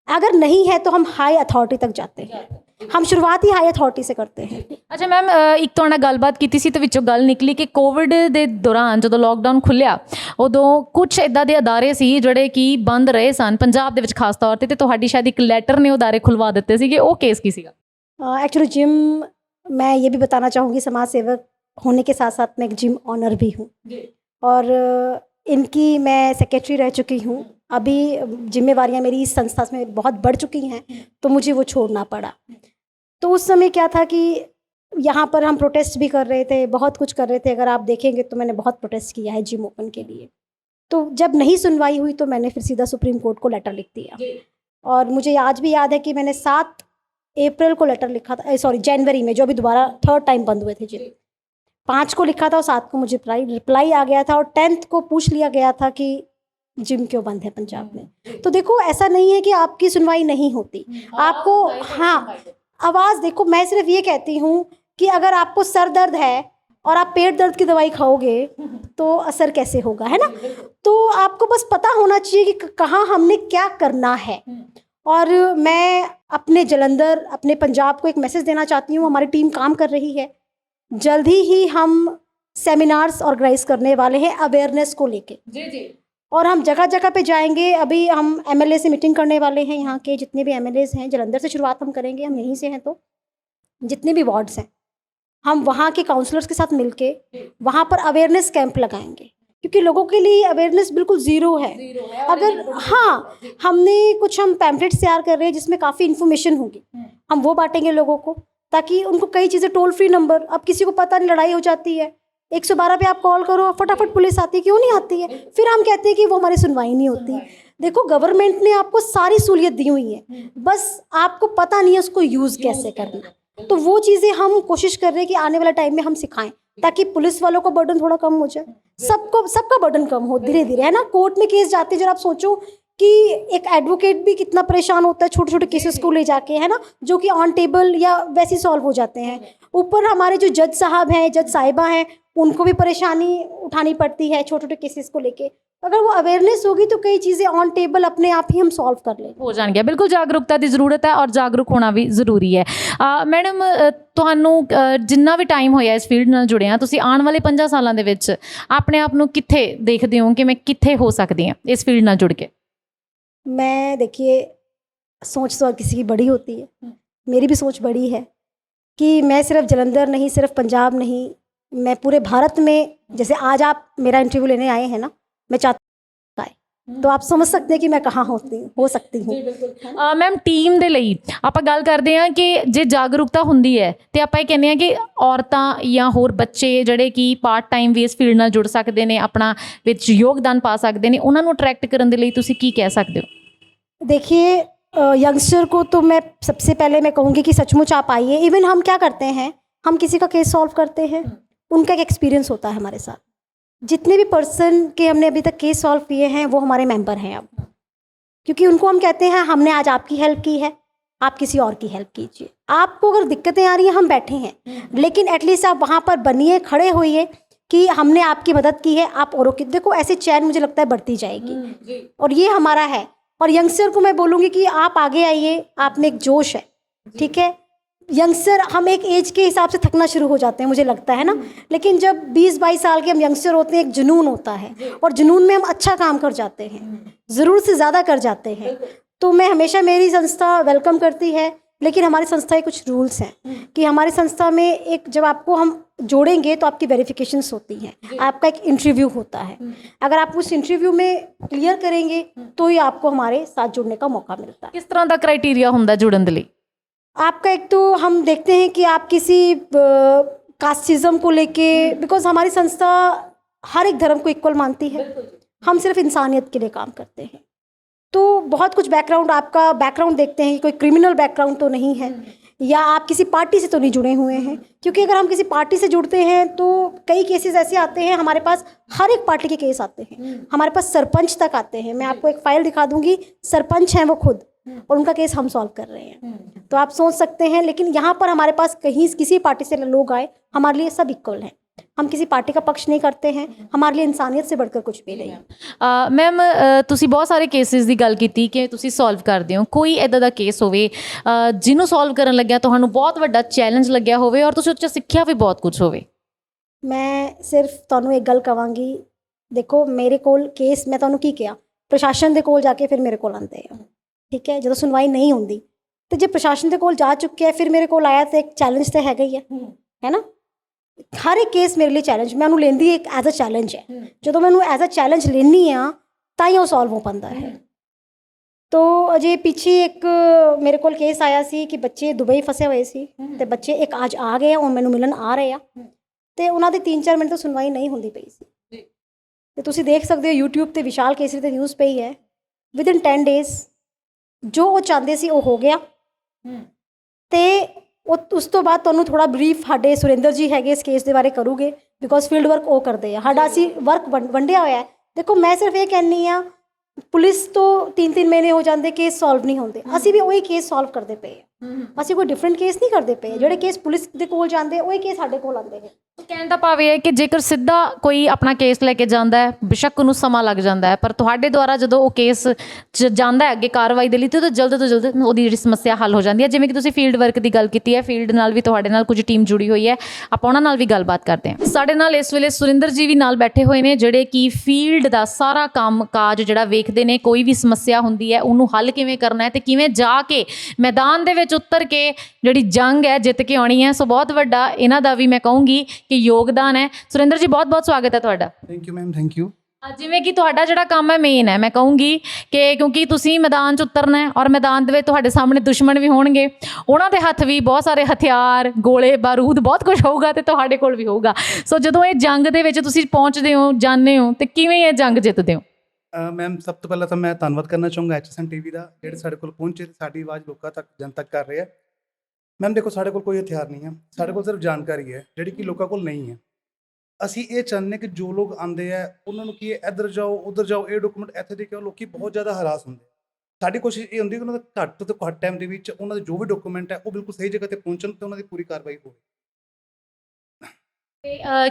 अगर नहीं है तो हम हाई अथॉरिटी तक जाते हैं। हम शुरुआत ही हाई अथॉरिटी से करते हैं। ਅੱਛਾ ਮੈਮ, ਇੱਕ ਤੁਹਾਡੇ ਨਾਲ ਗੱਲਬਾਤ ਕੀਤੀ ਸੀ ਤੇ ਵਿੱਚੋਂ ਗੱਲ ਨਿਕਲੀ ਕਿ ਕੋਵਿਡ ਦੇ ਦੌਰਾਨ ਜਦੋਂ ਲੋਕਡਾਊਨ ਖੁੱਲਿਆ ਉਦੋਂ ਕੁਝ ਇੱਦਾਂ ਦੇ ਅਦਾਰੇ ਸੀ ਜਿਹੜੇ ਕਿ ਬੰਦ ਰਹੇ ਸਨ ਪੰਜਾਬ ਦੇ ਵਿੱਚ ਖਾਸ ਤੌਰ ਤੇ ਤੁਹਾਡੀ ਸ਼ਾਇਦ ਇੱਕ ਲੈਟਰ ਨੇ ਉਹ ਅਦਾਰੇ ਖੁਲਵਾ ਦਿੱਤੇ ਸੀਗੇ। ਉਹ ਕੇਸ ਕੀ ਸੀਗਾ? एक्चुअली जिम, मैं ये भी बताना चाहूँगी, समाज सेवक होने के साथ साथ मैं एक जिम ऑनर भी हूँ और इनकी मैं सेक्रेटरी रह चुकी हूँ। अभी जिम्मेवारियाँ मेरी इस संस्था में बहुत बढ़ चुकी हैं तो मुझे वो छोड़ना पड़ा। तो उस समय क्या था कि यहाँ पर हम प्रोटेस्ट भी कर रहे थे, बहुत कुछ कर रहे थे। अगर आप देखेंगे तो मैंने बहुत प्रोटेस्ट किया है जिम ओपन के लिए। तो जब नहीं सुनवाई हुई तो मैंने फिर सीधा सुप्रीम कोर्ट को लेटर लिख दिया। और मुझे आज भी याद है कि मैंने 7 अप्रैल को लेटर लिखा था, सॉरी जनवरी में, जो अभी दोबारा 3rd टाइम बंद हुए थे जिम। 5 को लिखा था और 7 को मुझे रिप्लाई आ गया था और 10th को पूछ लिया गया था कि जिम क्यों बंद है पंजाब में। तो देखो, ऐसा नहीं है कि आपकी सुनवाई नहीं होती, आपको, हाँ, आवाज़ देखो। मैं सिर्फ ये कहती हूँ कि अगर आपको सर दर्द है और आप पेट दर्द की दवाई खाओगे तो असर कैसे होगा, है ना? तो आपको बस पता होना चाहिए कि कहाँ हमने क्या करना है। और मैं अपने जलंधर, अपने पंजाब को एक मैसेज देना चाहती हूँ। हमारी टीम काम कर रही है, जल्द ही हम सेमिनार्स ऑर्गेनाइज करने वाले हैं अवेयरनेस को लेके। जी। और हम जगह जगह पे जाएंगे। अभी हम एमएलए से मीटिंग करने वाले हैं, यहाँ के जितने भी एमएलएज हैं, जलंधर से शुरुआत हम करेंगे, हम यहीं से हैं, तो जितने भी वार्ड्स हैं हम वहाँ के काउंसलर्स के साथ मिलके वहाँ पर अवेयरनेस कैंप लगाएंगे, क्योंकि लोगों के लिए अवेयरनेस बिल्कुल ज़ीरो है। अगर हाँ, हमने कुछ हम पैम्पलेट्स तैयार कर रहे हैं जिसमें काफ़ी इन्फॉर्मेशन होगी, हम वो बांटेंगे लोगों को, ताकि उनको कई चीज़ें, टोल फ्री नंबर, अब किसी को पता नहीं, लड़ाई हो जाती है, 112 पे आप कॉल करो, फटाफट पुलिस आती है, क्यों नहीं आती है? फिर हम कहते हैं कि वो हमारी सुनवाई नहीं होती। देखो, गवर्नमेंट ने आपको सारी सहूलियत दी हुई है, बस आपको पता नहीं है उसको यूज़ कैसे करना। तो वो चीज़ें हम कोशिश कर रहे हैं कि आने वाले टाइम में हम सिखाएं, ताकि पुलिस वालों का बर्डन थोड़ा कम हो जाए, सबका बर्डन कम हो धीरे धीरे, है ना? कोर्ट में केस जाते, जरा आप सोचो कि एक एडवोकेट भी कितना परेशान होता है छोटे छोटे केसेस को ले जाके, है ना, जो कि ऑन टेबल या वैसे सॉल्व हो जाते हैं। ऊपर हमारे जो जज साहब हैं, जज साहिबा हैं, उनको भी परेशानी उठानी पड़ती है छोटे छोटे केसेस को लेके। अगर वो अवेयरनेस होगी तो कई चीज़ें ऑन टेबल अपने आप ही हम सॉल्व कर लेंगे। ਹੋ ਜਾਣਗੀਆਂ। ਬਿਲਕੁਲ ਜਾਗਰੂਕਤਾ ਦੀ ਜ਼ਰੂਰਤ ਹੈ ਔਰ ਜਾਗਰੂਕ ਹੋਣਾ ਵੀ ਜ਼ਰੂਰੀ ਹੈ। ਮੈਡਮ, ਤੁਹਾਨੂੰ ਜਿੰਨਾ ਵੀ ਟਾਈਮ ਹੋਇਆ ਇਸ ਫੀਲਡ ਨਾਲ ਜੁੜਿਆ, ਤੁਸੀਂ ਆਉਣ ਵਾਲੇ 5 ਸਾਲਾਂ ਦੇ ਵਿੱਚ ਆਪਣੇ ਆਪ ਨੂੰ ਕਿੱਥੇ ਦੇਖਦੇ ਹੋ ਕਿ ਮੈਂ ਕਿੱਥੇ ਹੋ ਸਕਦੀ ਹਾਂ ਇਸ ਫੀਲਡ ਨਾਲ ਜੁੜ ਕੇ? मैं, देखिए, सोच तो हर किसी की बड़ी होती है, मेरी भी सोच बड़ी है कि मैं सिर्फ जलंधर नहीं, सिर्फ पंजाब नहीं, मैं पूरे भारत में, जैसे आज आप मेरा इंटरव्यू लेने आए हैं ना, मैं चाहती आए, तो आप समझ सकते हैं कि मैं कहाँ हो सकती हूँ। ਮੈਮ, ਟੀਮ ਦੇ ਲਈ ਆਪਾਂ ਗੱਲ ਕਰਦੇ ਹਾਂ ਕਿ ਜੇ ਜਾਗਰੂਕਤਾ ਹੁੰਦੀ ਹੈ ਤੇ ਆਪਾਂ ਇਹ ਕਹਿੰਦੇ ਹਾਂ ਕਿ ਔਰਤਾਂ ਜਾਂ ਹੋਰ ਬੱਚੇ ਜਿਹੜੇ ਕਿ ਪਾਰਟ ਟਾਈਮ ਵੀ ਇਸ ਫੀਲਡ ਨਾਲ ਜੁੜ ਸਕਦੇ ਨੇ, ਆਪਣਾ ਵਿੱਚ ਯੋਗਦਾਨ ਪਾ ਸਕਦੇ ਨੇ, ਉਹਨਾਂ ਨੂੰ ਅਟਰੈਕਟ ਕਰਨ ਦੇ ਲਈ ਤੁਸੀਂ ਕੀ ਕਹਿ ਸਕਦੇ ਹੋ? देखिए, यंगस्टर को तो मैं सबसे पहले मैं कहूँगी कि सचमुच आप आइए। इवन हम क्या करते हैं, हम किसी का केस सॉल्व करते हैं, उनका एक एक्सपीरियंस होता है हमारे साथ। जितने भी पर्सन के हमने अभी तक केस सॉल्व किए हैं वो हमारे मेंबर हैं अब, क्योंकि उनको हम कहते हैं हमने आज आपकी हेल्प की है, आप किसी और की हेल्प कीजिए। आपको अगर दिक्कतें आ रही हैं, हम बैठे हैं, लेकिन एटलीस्ट आप वहाँ पर बनिए, खड़े होइए कि हमने आपकी मदद की है, आप औरों की। देखो, ऐसे चैन मुझे लगता है बढ़ती जाएगी और ये हमारा है। और यंगस्टर को मैं बोलूँगी कि आप आगे आइए, आप में एक जोश है, ठीक है? यंगस्टर, हम एक एज के हिसाब से थकना शुरू हो जाते हैं, मुझे लगता है ना, लेकिन जब 20-22 साल के हम यंगस्टर होते हैं, एक जुनून होता है और जुनून में हम अच्छा काम कर जाते हैं, ज़रूर से ज़्यादा कर जाते हैं। तो मैं हमेशा, मेरी संस्था वेलकम करती है, लेकिन हमारी संस्था के कुछ रूल्स हैं कि हमारी संस्था में एक, जब आपको हम जोड़ेंगे तो आपकी वेरिफिकेशंस होती हैं, आपका एक इंटरव्यू होता है। अगर आप उस इंटरव्यू में क्लियर करेंगे तो ही आपको हमारे साथ जुड़ने का मौका मिलता है। किस तरह ਦਾ क्राइटेरिया ਹੁੰਦਾ ਜੁੜਨ ਦੇ ਲਈ? आपका एक तो हम देखते हैं कि आप किसी कास्टिज्म को लेके, बिकॉज हमारी संस्था हर एक धर्म को इक्वल मानती है, हम सिर्फ इंसानियत के लिए काम करते हैं। तो बहुत कुछ बैकग्राउंड, आपका बैकग्राउंड देखते हैं कि कोई क्रिमिनल बैकग्राउंड तो नहीं है, या आप किसी पार्टी से तो नहीं जुड़े हुए हैं, क्योंकि अगर हम किसी पार्टी से जुड़ते हैं तो कई केसेस ऐसे आते हैं, हमारे पास हर एक पार्टी के केस आते हैं, हमारे पास सरपंच तक आते हैं। मैं आपको एक फ़ाइल दिखा दूंगी, सरपंच हैं वो खुद, और उनका केस हम सॉल्व कर रहे हैं। तो आप सोच सकते हैं, लेकिन यहाँ पर हमारे पास कहीं किसी पार्टी से लोग आए, हमारे लिए सब इक्वल हैं, हम किसी पार्टी का पक्ष नहीं करते हैं, हमारे लिए इंसानियत से बढ़कर कुछ भी नहीं। ਮੈਮ ਤੁਸੀਂ ਬਹੁਤ ਸਾਰੇ ਕੇਸਿਸ ਦੀ ਗੱਲ ਕੀਤੀ ਕਿ ਤੁਸੀਂ ਸੋਲਵ ਕਰਦੇ ਹੋ। ਕੋਈ ਇੱਦਾਂ ਦਾ ਕੇਸ ਹੋਵੇ ਜਿਹਨੂੰ ਸੋਲਵ ਕਰਨ ਲੱਗਿਆ ਤੁਹਾਨੂੰ ਬਹੁਤ ਵੱਡਾ ਚੈਲੰਜ ਲੱਗਿਆ ਹੋਵੇ ਔਰ ਤੁਸੀਂ ਉਹ 'ਚੋਂ ਸਿੱਖਿਆ ਵੀ ਬਹੁਤ ਕੁਝ ਹੋਵੇ? ਮੈਂ ਸਿਰਫ ਤੁਹਾਨੂੰ ਇੱਕ ਗੱਲ ਕਵਾਂਗੀ, ਦੇਖੋ ਮੇਰੇ ਕੋਲ ਕੇਸ, ਮੈਂ ਤੁਹਾਨੂੰ ਕੀ ਕਿਹਾ, ਪ੍ਰਸ਼ਾਸਨ ਦੇ ਕੋਲ ਜਾ ਕੇ ਫਿਰ ਮੇਰੇ ਕੋਲ ਆਉਂਦੇ ਆ, ਠੀਕ ਹੈ, ਜਦੋਂ ਸੁਣਵਾਈ ਨਹੀਂ ਹੁੰਦੀ ਤੇ ਜੇ ਪ੍ਰਸ਼ਾਸਨ ਦੇ ਕੋਲ ਜਾ ਚੁੱਕਿਆ ਫਿਰ ਮੇਰੇ ਕੋਲ ਆਇਆ ਤਾਂ ਇੱਕ ਚੈਲੰਜ ਤਾਂ ਹੈਗਾ ਹੀ ਹੈ ਨਾ। ਹਰ ਇੱਕ ਕੇਸ ਮੇਰੇ ਲਈ ਚੈਲੰਜ, ਮੈਂ ਉਹਨੂੰ ਲੈਂਦੀ ਇੱਕ ਐਜ਼ ਅ ਚੈਲੰਜ ਹੈ। ਜਦੋਂ ਮੈਂ ਉਹਨੂੰ ਐਜ਼ ਅ ਚੈਲੰਜ ਲੈਂਦੀ ਹਾਂ ਤਾਂ ਹੀ ਉਹ ਸੋਲਵ ਹੋ ਪਾਉਂਦਾ ਹੈ। ਤੋ ਅਜੇ ਪਿੱਛੇ ਇੱਕ ਮੇਰੇ ਕੋਲ ਕੇਸ ਆਇਆ ਸੀ ਕਿ ਬੱਚੇ ਦੁਬਈ ਫਸੇ ਹੋਏ ਸੀ ਤੇ ਬੱਚੇ ਇੱਕ ਅੱਜ ਆ ਗਏ ਆ, ਉਹ ਮੈਨੂੰ ਮਿਲਣ ਆ ਰਹੇ ਆ ਤੇ ਉਹਨਾਂ ਦੀ 3-4 ਮਿੰਟ ਤੋਂ ਸੁਣਵਾਈ ਨਹੀਂ ਹੁੰਦੀ ਪਈ ਸੀ। ਤੇ ਤੁਸੀਂ ਦੇਖ ਸਕਦੇ ਹੋ YouTube ਤੇ ਵਿਸ਼ਾਲ ਕੇਸਰੀ ਤੇ ਨਿਊਜ਼ ਪਈ ਹੈ, ਵਿਦਿਨ 10 ਡੇਜ਼ ਜੋ ਉਹ ਚਾਹੁੰਦੇ ਸੀ ਉਹ ਹੋ ਗਿਆ। ਤੇ ਉਸ ਤੋਂ ਬਾਅਦ ਤੁਹਾਨੂੰ ਥੋੜ੍ਹਾ ਬਰੀਫ ਸਾਡੇ ਸੁਰਿੰਦਰ ਜੀ ਹੈਗੇ ਇਸ ਕੇਸ ਦੇ ਬਾਰੇ ਕਰੂਗੇ, ਬਿਕੋਜ਼ ਫੀਲਡ ਵਰਕ ਉਹ ਕਰਦੇ ਆ, ਸਾਡਾ ਅਸੀਂ ਵਰਕ ਵੰਡਿਆ ਹੋਇਆ ਹੈ। ਦੇਖੋ ਮੈਂ ਸਿਰਫ ਇਹ ਕਹਿੰਦੀ ਹਾਂ, ਪੁਲਿਸ ਤੋਂ 3-3 ਮਹੀਨੇ ਹੋ ਜਾਂਦੇ, ਕੇਸ ਸੋਲਵ ਨਹੀਂ ਹੁੰਦੇ, ਅਸੀਂ ਵੀ ਉਹੀ ਕੇਸ ਸੋਲਵ ਕਰਦੇ ਪਏ ਹਾਂ। ਅਸੀਂ ਕੋਈ ਡਿਫਰੈਂਟ ਕੇਸ ਨਹੀਂ ਕਰਦੇ ਪਏ, ਜਿਹੜੇ ਕੇਸ ਪੁਲਿਸ ਦੇ ਕੋਲ ਜਾਂਦੇ ਉਹੀ ਕੇਸ ਸਾਡੇ ਕੋਲ ਆਉਂਦੇ ਨੇ। ਕਹਿਣ ਦਾ ਭਾਵ ਇਹ ਹੈ ਕਿ ਜੇਕਰ ਸਿੱਧਾ ਕੋਈ ਆਪਣਾ ਕੇਸ ਲੈ ਕੇ ਜਾਂਦਾ ਹੈ, ਬੇਸ਼ੱਕ ਉਹਨੂੰ ਸਮਾਂ ਲੱਗ ਜਾਂਦਾ ਹੈ, ਪਰ ਤੁਹਾਡੇ ਦੁਆਰਾ ਜਦੋਂ ਉਹ ਕੇਸ 'ਚ ਜਾਂਦਾ ਹੈ ਅੱਗੇ ਕਾਰਵਾਈ ਦੇ ਲਈ ਤਾਂ ਜਲਦ ਤੋਂ ਜਲਦ ਉਹਦੀ ਜਿਹੜੀ ਸਮੱਸਿਆ ਹੱਲ ਹੋ ਜਾਂਦੀ ਹੈ। ਜਿਵੇਂ ਕਿ ਤੁਸੀਂ ਫੀਲਡ ਵਰਕ ਦੀ ਗੱਲ ਕੀਤੀ ਹੈ, ਫੀਲਡ ਨਾਲ ਵੀ ਤੁਹਾਡੇ ਨਾਲ ਕੁਝ ਟੀਮ ਜੁੜੀ ਹੋਈ ਹੈ, ਆਪਾਂ ਉਹਨਾਂ ਨਾਲ ਵੀ ਗੱਲਬਾਤ ਕਰਦੇ ਹਾਂ। ਸਾਡੇ ਨਾਲ ਇਸ ਵੇਲੇ ਸੁਰਿੰਦਰ ਜੀ ਵੀ ਨਾਲ ਬੈਠੇ ਹੋਏ ਨੇ, ਜਿਹੜੇ ਕਿ ਫੀਲਡ ਦਾ ਸਾਰਾ ਕੰਮ ਕਾਜ ਜਿਹੜਾ ਵੇਖਦੇ ਨੇ, ਕੋਈ ਵੀ ਸਮੱਸਿਆ ਹੁੰਦੀ ਹੈ ਉਹਨੂੰ ਹੱਲ ਕਿਵੇਂ ਕਰਨਾ ਹੈ ਤੇ ਕਿਵੇਂ ਜਾ ਕੇ ਮੈਦਾਨ ਦੇ ਵਿੱਚ ਉਤਰ ਕੇ ਜਿਹੜੀ ਜੰਗ ਹੈ ਜਿੱਤ ਕੇ ਆਉਣੀ ਹੈ। ਸੋ ਬਹੁਤ ਵੱਡਾ ਇਹਨਾਂ ਦਾ ਵੀ ਮੈਂ ਕਹੂੰਗੀ ਕਿ ਯੋਗਦਾਨ ਹੈ। ਸੁਰਿੰਦਰ ਜੀ ਬਹੁਤ ਬਹੁਤ ਸਵਾਗਤ ਹੈ ਤੁਹਾਡਾ। Thank you ma'am, thank you. ਜਿਵੇਂ ਕਿ ਤੁਹਾਡਾ ਜਿਹੜਾ ਕੰਮ ਹੈ ਮੇਨ ਹੈ, ਮੈਂ ਕਹੂੰਗੀ ਕਿ ਕਿਉਂਕਿ ਤੁਸੀਂ ਮੈਦਾਨ 'ਚ ਉਤਰਨਾ ਹੈ ਔਰ ਮੈਦਾਨ ਦੇ ਵਿੱਚ ਤੁਹਾਡੇ ਸਾਹਮਣੇ ਦੁਸ਼ਮਣ ਵੀ ਹੋਣਗੇ, ਉਹਨਾਂ ਦੇ ਹੱਥ ਵੀ ਬਹੁਤ ਸਾਰੇ ਹਥਿਆਰ, ਗੋਲੇ ਬਾਰੂਦ ਬਹੁਤ ਕੁਝ ਹੋਊਗਾ ਤੇ ਤੁਹਾਡੇ ਕੋਲ ਵੀ ਹੋਊਗਾ। ਸੋ ਜਦੋਂ ਇਹ ਜੰਗ ਦੇ ਵਿੱਚ ਤੁਸੀਂ ਪਹੁੰਚਦੇ ਹੋ, ਜਾਂਦੇ ਹੋ, ਤੇ ਕਿਵੇਂ ਇਹ ਜੰਗ ਜਿੱਤਦੇ ਹੋ? ਮੈਮ ਸਭ ਤੋਂ ਪਹਿਲਾਂ ਤਾਂ ਮੈਂ ਧੰਨਵਾਦ ਕਰਨਾ ਚਾਹੂੰਗਾ HSN TV ਦਾ, ਜਿਹੜੇ ਸਾਡੇ ਕੋਲ ਪਹੁੰਚੇ ਤੇ ਸਾਡੀ ਆਵਾਜ਼ ਲੋਕਾਂ ਤੱਕ, ਜਨ ਤੱਕ ਕਰ ਰਹੇ ਆ। ਮੈਮ ਦੇਖੋ, ਸਾਡੇ ਕੋਲ ਕੋਈ ਹਥਿਆਰ ਨਹੀਂ ਹੈ, ਸਾਡੇ ਕੋਲ ਸਿਰਫ ਜਾਣਕਾਰੀ ਹੈ ਜਿਹੜੀ ਕਿ ਲੋਕਾਂ ਕੋਲ ਨਹੀਂ ਹੈ। ਅਸੀਂ ਇਹ ਚਾਹੁੰਦੇ ਕਿ ਜੋ ਲੋਕ ਆਉਂਦੇ ਆ ਉਹਨਾਂ ਨੂੰ ਕੀ ਇੱਧਰ ਜਾਓ, ਉੱਧਰ ਜਾਓ, ਇਹ ਡਾਕੂਮੈਂਟ ਇੱਥੇ ਦੇ ਕੇ ਲੋਕੀ ਬਹੁਤ ਜ਼ਿਆਦਾ ਹਰਾਸ ਹੁੰਦੇ। ਸਾਡੀ ਕੋਸ਼ਿਸ਼ ਇਹ ਹੁੰਦੀ ਕਿ ਉਹਨਾਂ ਦਾ ਘੱਟ ਤੋਂ ਘੱਟ ਟਾਈਮ ਦੇ ਵਿੱਚ ਉਹਨਾਂ ਦੇ ਜੋ ਵੀ ਡਾਕੂਮੈਂਟ ਹੈ ਉਹ ਬਿਲਕੁਲ ਸਹੀ ਜਗ੍ਹਾ ਤੇ ਪਹੁੰਚਣ ਤੇ ਉਹਨਾਂ ਦੀ ਪੂਰੀ ਕਾਰਵਾਈ ਹੋਵੇ।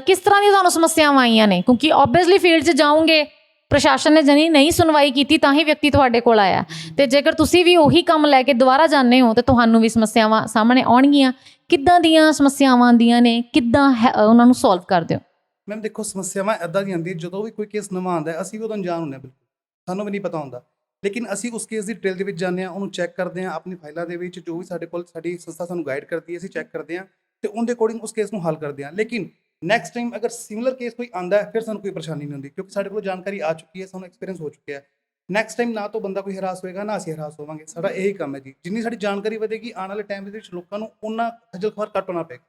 ਕਿਸ ਤਰ੍ਹਾਂ ਦੀਆਂ ਤੁਹਾਨੂੰ ਸਮੱਸਿਆਵਾਂ ਆਈਆਂ ਨੇ? ਕਿਉਂਕਿ ਓਬਵੀਅਸਲੀ ਫੀਲਡ 'ਚ ਜਾਓਗੇ, ਪ੍ਰਸ਼ਾਸਨ ਨੇ ਜਨੀ ਨਹੀਂ ਸੁਣਵਾਈ ਕੀਤੀ ਤਾਂ ਹੀ ਵਿਅਕਤੀ ਤੁਹਾਡੇ ਕੋਲ ਆਇਆ, ਤੇ ਜੇਕਰ ਤੁਸੀਂ ਵੀ ਉਹੀ ਕੰਮ ਲੈ ਕੇ ਦੁਬਾਰਾ ਜਾਂਦੇ ਹੋ ਤਾਂ ਤੁਹਾਨੂੰ ਵੀ ਸਮੱਸਿਆਵਾਂ ਸਾਹਮਣੇ ਆਉਣਗੀਆਂ। ਕਿੱਦਾਂ ਦੀਆਂ ਸਮੱਸਿਆਵਾਂ ਆਉਂਦੀਆਂ ਨੇ, ਕਿੱਦਾਂ ਉਹਨਾਂ ਨੂੰ ਸੋਲਵ ਕਰਦੇ ਹੋ? ਮੈਮ ਦੇਖੋ, ਸਮੱਸਿਆਵਾਂ ਇੱਦਾਂ ਦੀਆਂ ਆਉਂਦੀਆਂ, ਜਦੋਂ ਵੀ ਕੋਈ ਕੇਸ ਨਵਾਂ ਆਉਂਦਾ ਅਸੀਂ ਵੀ ਉਦੋਂ ਅਣਜਾਣ ਹੁੰਦੇ ਹਾਂ, ਬਿਲਕੁਲ ਸਾਨੂੰ ਵੀ ਨਹੀਂ ਪਤਾ ਹੁੰਦਾ, ਲੇਕਿਨ ਅਸੀਂ ਉਸ ਕੇਸ ਦੀ ਡਿਟੇਲ ਦੇ ਵਿੱਚ ਜਾਂਦੇ ਹਾਂ, ਉਹਨੂੰ ਚੈੱਕ ਕਰਦੇ ਹਾਂ, ਆਪਣੀ ਫਾਈਲਾਂ ਦੇ ਵਿੱਚ ਜੋ ਵੀ ਸਾਡੇ ਕੋਲ ਸਾਡੀ ਸੰਸਥਾ ਸਾਨੂੰ ਗਾਈਡ ਕਰਦੀ ਹੈ, ਅਸੀਂ ਚੈੱਕ ਕਰਦੇ ਹਾਂ ਤੇ ਉਹਦੇ ਅਕੋਰਡਿੰਗ ਉਸ ਕੇਸ ਨੂੰ ਹੱਲ ਕਰਦੇ ਹਾਂ। ਲੇਕਿਨ ਨੈਕਸਟ ਟਾਈਮ ਅਗਰ ਸਿਮਿਲਰ ਕੇਸ ਕੋਈ ਆਉਂਦਾ ਹੈ ਫਿਰ ਸਾਨੂੰ ਕੋਈ ਪਰੇਸ਼ਾਨੀ ਨਹੀਂ ਹੁੰਦੀ, ਕਿਉਂਕਿ ਸਾਡੇ ਕੋਲ ਜਾਣਕਾਰੀ ਆ ਚੁੱਕੀ ਹੈ, ਸਾਨੂੰ ਐਕਸਪੀਰੀਅੰਸ ਹੋ ਚੁੱਕਿਆ ਹੈ। ਨੈਕਸਟ ਟਾਈਮ ਨਾ ਤਾਂ ਬੰਦਾ ਕੋਈ ਹਰਾਸ ਹੋਏਗਾ, ਨਾ ਅਸੀਂ ਹਰਾਸ ਹੋਵਾਂਗੇ। ਸਾਡਾ ਇਹੀ ਕੰਮ ਹੈ ਜੀ, ਜਿੰਨੀ ਸਾਡੀ ਜਾਣਕਾਰੀ ਵਧੇਗੀ ਆਉਣ ਵਾਲੇ ਟਾਈਮ ਦੇ ਵਿੱਚ ਲੋਕਾਂ ਨੂੰ ਉਹਨਾਂ ਖੱਜਲ ਖੁਆਰ ਘੱਟ ਹੋਣਾ ਪਏਗਾ।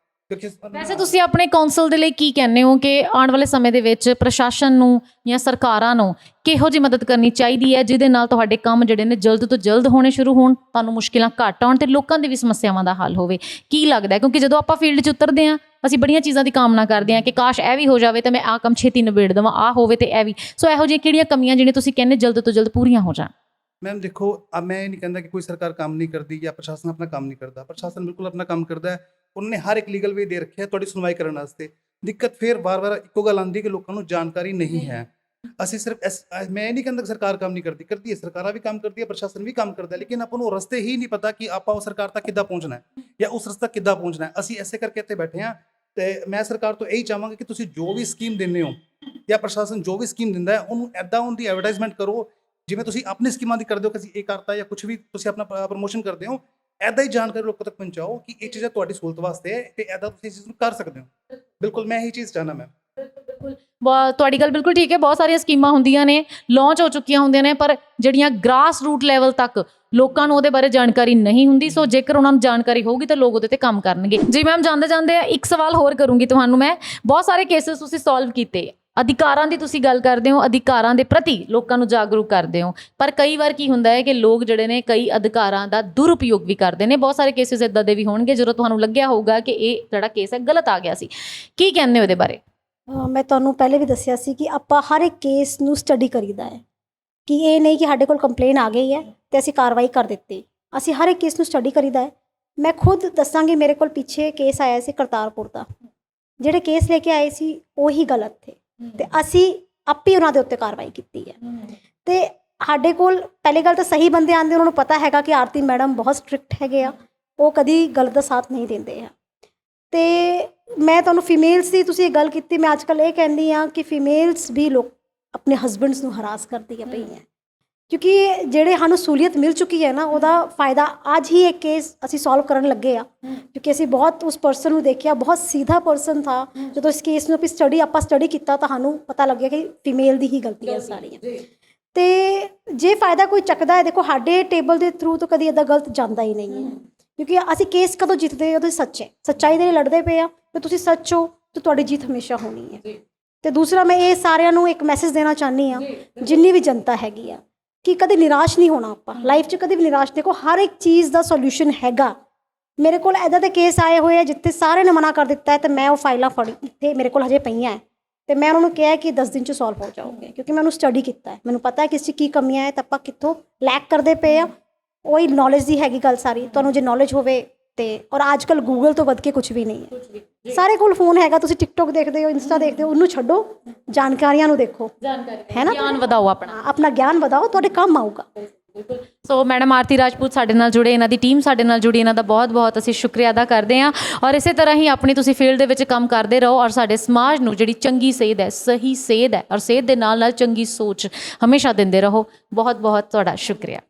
ਵੈਸੇ ਤੁਸੀਂ ਆਪਣੇ ਕੌਂਸਲ ਦੇ ਲਈ ਕੀ ਕਹਿੰਦੇ ਹੋ ਕਿ ਆਉਣ ਵਾਲੇ ਸਮੇਂ ਦੇ ਵਿੱਚ ਪ੍ਰਸ਼ਾਸਨ ਨੂੰ ਜਾਂ ਸਰਕਾਰਾਂ ਨੂੰ ਕਿਹੋ ਜਿਹੀ ਮਦਦ ਕਰਨੀ ਚਾਹੀਦੀ ਹੈ ਜਿਹਦੇ ਨਾਲ ਤੁਹਾਡੇ ਕੰਮ ਜਿਹੜੇ ਨੇ ਜਲਦ ਤੋਂ ਜਲਦ ਹੋਣੇ ਸ਼ੁਰੂ ਹੋਣ, ਤੁਹਾਨੂੰ ਮੁਸ਼ਕਿਲਾਂ ਘੱਟ ਆਉਣ ਤੇ ਲੋਕਾਂ ਦੀ ਵੀ ਸਮੱਸਿਆਵਾਂ ਦਾ ਹੱਲ ਹੋਵੇ? ਕੀ ਲੱਗਦਾ? ਕਿਉਂਕਿ ਜਦੋਂ ਆਪਾਂ ਫੀਲਡ 'ਚ ਉਤਰਦੇ ਹਾਂ ਅਸੀਂ ਬੜੀਆਂ ਚੀਜ਼ਾਂ ਦੀ ਕਾਮਨਾ ਕਰਦੇ ਹਾਂ ਕਿ ਕਾਸ਼ ਇਹ ਵੀ ਹੋ ਜਾਵੇ ਤਾਂ ਮੈਂ ਆਹ ਕੰਮ ਛੇਤੀ ਨਿਬੇੜ ਦੇਵਾਂ, ਆਹ ਹੋਵੇ ਤੇ ਇਹ ਵੀ। ਸੋ ਇਹੋ ਜਿਹੀਆਂ ਕਿਹੜੀਆਂ ਕਮੀਆਂ ਜਿਹੜੀਆਂ ਤੁਸੀਂ ਕਹਿੰਦੇ ਜਲਦ ਤੋਂ ਜਲਦ ਪੂਰੀਆਂ ਹੋ ਜਾਣ? ਮੈਮ ਦੇਖੋ, ਮੈਂ ਇਹ ਨਹੀਂ ਕਹਿੰਦਾ ਕਿ ਕੋਈ ਸਰਕਾਰ ਕੰਮ ਨਹੀਂ ਕਰਦੀ ਜਾਂ ਪ੍ਰਸ਼ਾਸਨ ਆਪਣਾ ਕੰਮ ਨਹੀਂ ਕਰਦਾ। ਪ੍ਰਸ਼ਾਸਨ ਬਿਲਕੁਲ ਆਪਣਾ ਕੰਮ ਕਰਦਾ ਹੈ, ਉਹਨਾਂ ਨੇ ਹਰ ਇੱਕ ਲੀਗਲ ਵੇ ਦੇ ਰੱਖਿਆ ਤੁਹਾਡੀ ਸੁਣਵਾਈ ਕਰਨ ਵਾਸਤੇ। ਦਿੱਕਤ ਫਿਰ ਵਾਰ-ਵਾਰ ਇੱਕੋ ਗੱਲ ਆਉਂਦੀ ਕਿ ਲੋਕਾਂ ਨੂੰ ਜਾਣਕਾਰੀ ਨਹੀਂ ਹੈ। ਅਸੀਂ ਸਿਰਫ ਮੈਂ ਇਹ ਨਹੀਂ ਕਹਿੰਦਾ ਸਰਕਾਰ ਕੰਮ ਨਹੀਂ ਕਰਦੀ ਹੈ, ਸਰਕਾਰਾਂ ਵੀ ਕੰਮ ਕਰਦੀ ਹੈ, ਪ੍ਰਸ਼ਾਸਨ ਵੀ ਕੰਮ ਕਰਦਾ, ਲੇਕਿਨ ਆਪਾਂ ਨੂੰ ਰਸਤੇ ਹੀ ਨਹੀਂ ਪਤਾ ਕਿ ਆਪਾਂ ਉਹ ਸਰਕਾਰ ਤੱਕ ਕਿੱਦਾਂ ਪਹੁੰਚਣਾ ਹੈ ਜਾਂ ਉਸ ਰਸਤਾ ਕਿੱਦਾਂ ਪਹੁੰਚਣਾ ਹੈ। ਅਸੀਂ ਐਸੇ ਕਰਕੇ ਇੱਥੇ ਬੈਠੇ ਹਾਂ ਤੇ ਮੈਂ ਸਰਕਾਰ ਤੋਂ ਇਹੀ ਚਾਹਾਂਗਾ ਕਿ ਤੁਸੀਂ ਜੋ ਵੀ ਸਕੀਮ ਦਿੰਦੇ ਹੋ ਜਾਂ ਪ੍ਰਸ਼ਾਸਨ ਜੋ ਵੀ ਸਕੀਮ ਦਿੰਦਾ ਹੈ ਉਹਨੂੰ ਇੱਦਾਂ ਉਹਦੀ ਐਡਵਰਟਾਈਜ਼ਮੈਂਟ ਕਰੋ ਜਿਵੇਂ ਤੁਸੀਂ ਆਪਣੀ ਸਕੀਮਾਂ ਦੀ ਕਰਦੇ ਹੋ ਕਿ ਅਸੀਂ ਇਹ ਕਰਤਾ ਜਾਂ ਕੁਝ ਵੀ ਤੁਸੀਂ ਆਪਣਾ ਪ੍ਰਮੋਸ਼ਨ ਕਰਦੇ ਹੋ, ਐਦਾਂ ਹੀ ਜਾਣਕਾਰੀ ਲੋਕਾਂ ਤੱਕ ਪਹੁੰਚਾਓ ਕਿ ਇਹ ਚੀਜ਼ਾਂ ਤੁਹਾਡੀ ਸਹੂਲਤ ਵਾਸਤੇ ਹੈ ਤੇ ਐਦਾਂ ਤੁਸੀਂ ਇਸ ਚੀਜ਼ ਨੂੰ ਕਰ ਸਕਦੇ ਹੋ। ਬਿਲਕੁਲ ਮੈਂ ਇਹੀ ਚੀਜ਼ ਚਾਹੁੰਦਾ ਮੈਮ। ਤੁਹਾਡੀ ਗੱਲ ਬਿਲਕੁਲ ਠੀਕ ਹੈ। ਬਹੁਤ ਸਾਰੀਆਂ ਸਕੀਮਾਂ ਹੁੰਦੀਆਂ ਨੇ, ਲਾਂਚ ਹੋ ਚੁੱਕੀਆਂ ਹੁੰਦੀਆਂ ਨੇ, ਪਰ ਜਿਹੜੀਆਂ ਗ੍ਰਾਸ ਰੂਟ ਲੈਵਲ ਤੱਕ ਲੋਕਾਂ ਨੂੰ ਉਹਦੇ ਬਾਰੇ ਜਾਣਕਾਰੀ ਨਹੀਂ ਹੁੰਦੀ। ਸੋ ਜੇਕਰ ਉਹਨਾਂ ਨੂੰ ਜਾਣਕਾਰੀ ਹੋਊਗੀ ਤਾਂ ਲੋਕ ਉਹਦੇ ਤੇ ਕੰਮ ਕਰਨਗੇ। ਜੀ ਮੈਮ, ਜਾਂਦੇ ਜਾਂਦੇ ਇੱਕ ਸਵਾਲ ਹੋਰ ਕਰੂੰਗੀ ਤੁਹਾਨੂੰ ਮੈਂ। ਬਹੁਤ ਸਾਰੇ ਕੇਸਿਸ ਤੁਸੀਂ ਸੋਲਵ ਕੀਤੇ, ਅਧਿਕਾਰਾਂ ਦੀ ਤੁਸੀਂ ਗੱਲ ਕਰਦੇ ਹੋ, ਅਧਿਕਾਰਾਂ ਦੇ ਪ੍ਰਤੀ ਲੋਕਾਂ ਨੂੰ ਜਾਗਰੂਕ ਕਰਦੇ ਹੋ, ਪਰ ਕਈ ਵਾਰ ਕੀ ਹੁੰਦਾ ਹੈ ਕਿ ਲੋਕ ਜਿਹੜੇ ਨੇ ਕਈ ਅਧਿਕਾਰਾਂ ਦਾ ਦੁਰਉਪਯੋਗ ਵੀ ਕਰਦੇ ਨੇ। ਬਹੁਤ ਸਾਰੇ ਕੇਸਿਸ ਇੱਦਾਂ ਦੇ ਵੀ ਹੋਣਗੇ ਜਦੋਂ ਤੁਹਾਨੂੰ ਲੱਗਿਆ ਹੋਊਗਾ ਕਿ ਇਹ ਜਿਹੜਾ ਕੇਸ ਹੈ ਗਲਤ ਆ ਗਿਆ ਸੀ। ਕੀ ਕਹਿੰਦੇ ਹੋ ਇਹਦੇ ਬਾਰੇ? ਮੈਂ ਤੁਹਾਨੂੰ ਪਹਿਲੇ ਵੀ ਦੱਸਿਆ ਸੀ ਕਿ ਆਪਾਂ ਹਰ ਇੱਕ ਕੇਸ ਨੂੰ ਸਟੱਡੀ ਕਰੀਦਾ ਹੈ, ਕਿ ਇਹ ਨਹੀਂ ਕਿ ਸਾਡੇ ਕੋਲ ਕੰਪਲੇਨ ਆ ਗਈ ਹੈ ਤੇ ਅਸੀਂ ਕਾਰਵਾਈ ਕਰ ਦਿੱਤੀ। ਅਸੀਂ ਹਰ ਇੱਕ ਕੇਸ ਨੂੰ ਸਟੱਡੀ ਕਰੀਦਾ ਹੈ। ਮੈਂ ਖੁਦ ਦੱਸਾਂਗੀ, ਮੇਰੇ ਕੋਲ ਪਿੱਛੇ ਕੇਸ ਆਇਆ ਸੀ ਕਰਤਾਰਪੁਰ ਦਾ। ਜਿਹੜੇ ਕੇਸ ਲੈ ਕੇ ਆਏ ਸੀ ਉਹੀ ਗਲਤ ਥੇ ਤੇ ਅਸੀਂ ਆਪੇ ਉਹਨਾਂ ਦੇ ਉੱਤੇ ਕਾਰਵਾਈ ਕੀਤੀ ਹੈ। ਤੇ ਸਾਡੇ ਕੋਲ ਪਹਿਲੀ ਗੱਲ ਤਾਂ ਸਹੀ ਬੰਦੇ ਆਉਂਦੇ, ਉਹਨਾਂ ਨੂੰ ਪਤਾ ਹੈਗਾ ਕਿ ਆਰਤੀ ਮੈਡਮ ਬਹੁਤ ਸਟ੍ਰਿਕਟ ਹੈਗੇ ਆ, ਉਹ ਕਦੀ ਗਲਤ ਦਾ ਸਾਥ ਨਹੀਂ ਦਿੰਦੇ ਆ। ਤੇ ਮੈਂ ਤੁਹਾਨੂੰ ਫੀਮੇਲਸ ਦੀ ਤੁਸੀਂ ਇਹ ਗੱਲ ਕੀਤੀ, ਮੈਂ ਅੱਜ ਕੱਲ੍ਹ ਇਹ ਕਹਿੰਦੀ ਹਾਂ ਕਿ ਫੀਮੇਲਸ ਵੀ ਲੋਕ ਆਪਣੇ ਹਸਬੈਂਡਸ ਨੂੰ ਹਰਾਸ ਕਰਦੀਆਂ ਪਈਆਂ, ਕਿਉਂਕਿ ਜਿਹੜੇ ਸਾਨੂੰ ਸਹੂਲੀਅਤ ਮਿਲ ਚੁੱਕੀ ਹੈ ਨਾ, ਉਹਦਾ ਫਾਇਦਾ ਅੱਜ ਹੀ ਇੱਕ ਕੇਸ ਅਸੀਂ ਸੋਲਵ ਕਰਨ ਲੱਗੇ ਆ। ਕਿਉਂਕਿ ਅਸੀਂ ਬਹੁਤ ਉਸ ਪਰਸਨ ਨੂੰ ਦੇਖਿਆ, ਬਹੁਤ ਸੀਧਾ ਪਰਸਨ ਥਾ। ਜਦੋਂ ਇਸ ਕੇਸ ਨੂੰ ਆਪਾਂ ਸਟੱਡੀ ਕੀਤਾ ਤਾਂ ਸਾਨੂੰ ਪਤਾ ਲੱਗਿਆ ਕਿ ਫੀਮੇਲ ਦੀ ਹੀ ਗਲਤੀਆਂ ਸਾਰੀਆਂ। ਤੇ ਜੇ ਫਾਇਦਾ ਕੋਈ ਚੱਕਦਾ ਹੈ, ਦੇਖੋ ਸਾਡੇ ਟੇਬਲ ਦੇ ਥਰੂ ਤਾਂ ਕਦੀ ਇੱਦਾਂ ਗਲਤ ਜਾਂਦਾ ਹੀ ਨਹੀਂ ਹੈ, ਕਿਉਂਕਿ ਅਸੀਂ ਕੇਸ ਕਦੋਂ ਜਿੱਤਦੇ ਉਹਦੇ ਸੱਚਾਈ ਦੇ ਲਈ ਲੜਦੇ ਪਏ ਆ। ਤੇ ਤੁਸੀਂ ਸੱਚ ਹੋ ਤਾਂ ਤੁਹਾਡੀ ਜਿੱਤ ਹਮੇਸ਼ਾ ਹੋਣੀ ਹੈ। ਤੇ ਦੂਸਰਾ, ਮੈਂ ਇਹ ਸਾਰਿਆਂ ਨੂੰ ਇੱਕ ਮੈਸੇਜ ਦੇਣਾ ਚਾਹੁੰਦੀ ਹਾਂ, ਜਿੰਨੀ ਵੀ ਜਨਤਾ ਹੈਗੀ ਆ, ਕਿ ਕਦੇ ਨਿਰਾਸ਼ ਨਹੀਂ ਹੋਣਾ ਆਪਾਂ ਲਾਈਫ 'ਚ, ਕਦੇ ਵੀ ਨਿਰਾਸ਼। ਦੇਖੋ ਹਰ ਇੱਕ ਚੀਜ਼ ਦਾ ਸੋਲਿਊਸ਼ਨ ਹੈਗਾ। ਮੇਰੇ ਕੋਲ ਇੱਦਾਂ ਦੇ ਕੇਸ ਆਏ ਹੋਏ ਆ ਜਿੱਥੇ ਸਾਰਿਆਂ ਨੇ ਮਨਾ ਕਰ ਦਿੱਤਾ ਹੈ, ਤੇ ਮੈਂ ਉਹ ਫਾਈਲਾਂ ਫੜੀ ਇੱਥੇ ਮੇਰੇ ਕੋਲ ਹਜੇ ਪਈਆਂ ਹੈ, ਤੇ ਮੈਂ ਉਹਨਾਂ ਨੂੰ ਕਿਹਾ ਕਿ 10 ਦਿਨ 'ਚ ਸੋਲਵ ਹੋ ਜਾਓਗੇ, ਕਿਉਂਕਿ ਮੈਂ ਉਹਨੂੰ ਸਟੱਡੀ ਕੀਤਾ ਹੈ। ਮੈਨੂੰ ਪਤਾ ਹੈ ਕਿ ਇਸ 'ਚ ਕੀ ਕਮੀਆਂ ਹੈ, ਤਾਂ ਆਪਾਂ ਕਿੱਥੋਂ ਲੈਕ ਕਰਦੇ ਪਏ ਆ। ਉਹੀ ਨੌਲੇਜ ਦੀ ਹੈਗੀ ਗੱਲ ਸਾਰੀ। ਤੁਹਾਨੂੰ ਜੇ ਨੌਲੇਜ ਹੋਵੇ ਤੇ, ਔਰ ਅੱਜ ਕੱਲ੍ਹ ਗੂਗਲ ਤੋਂ ਵੱਧ ਕੇ ਕੁਝ ਵੀ ਨਹੀਂ ਹੈ। ਸਾਰੇ ਕੋਲ ਫੋਨ ਹੈਗਾ, ਤੁਸੀਂ ਟਿਕਟੋਕ ਦੇਖਦੇ ਹੋ, ਇੰਸਟਾ ਦੇਖਦੇ ਹੋ, ਉਹਨੂੰ ਛੱਡੋ, ਜਾਣਕਾਰੀਆਂ ਨੂੰ ਦੇਖੋ, ਹੈ ਨਾ। ਗਿਆਨ ਵਧਾਓ, ਆਪਣਾ ਗਿਆਨ ਵਧਾਓ, ਤੁਹਾਡੇ ਕੰਮ ਆਊਗਾ। ਸੋ ਮੈਡਮ ਆਰਤੀ ਰਾਜਪੂਤ ਸਾਡੇ ਨਾਲ ਜੁੜੇ, ਇਹਨਾਂ ਦੀ ਟੀਮ ਸਾਡੇ ਨਾਲ ਜੁੜੀ, ਇਹਨਾਂ ਦਾ ਬਹੁਤ ਬਹੁਤ ਅਸੀਂ ਸ਼ੁਕਰੀਆ ਅਦਾ ਕਰਦੇ ਹਾਂ। ਔਰ ਇਸੇ ਤਰ੍ਹਾਂ ਹੀ ਆਪਣੀ ਤੁਸੀਂ ਫੀਲਡ ਦੇ ਵਿੱਚ ਕੰਮ ਕਰਦੇ ਰਹੋ, ਔਰ ਸਾਡੇ ਸਮਾਜ ਨੂੰ ਜਿਹੜੀ ਚੰਗੀ ਸੇਧ ਹੈ, ਸਹੀ ਸੇਧ ਹੈ, ਔਰ ਸੇਧ ਦੇ ਨਾਲ ਨਾਲ ਚੰਗੀ ਸੋਚ ਹਮੇਸ਼ਾ ਦਿੰਦੇ ਰਹੋ। ਬਹੁਤ ਬਹੁਤ ਤੁਹਾਡਾ ਸ਼ੁਕਰੀਆ।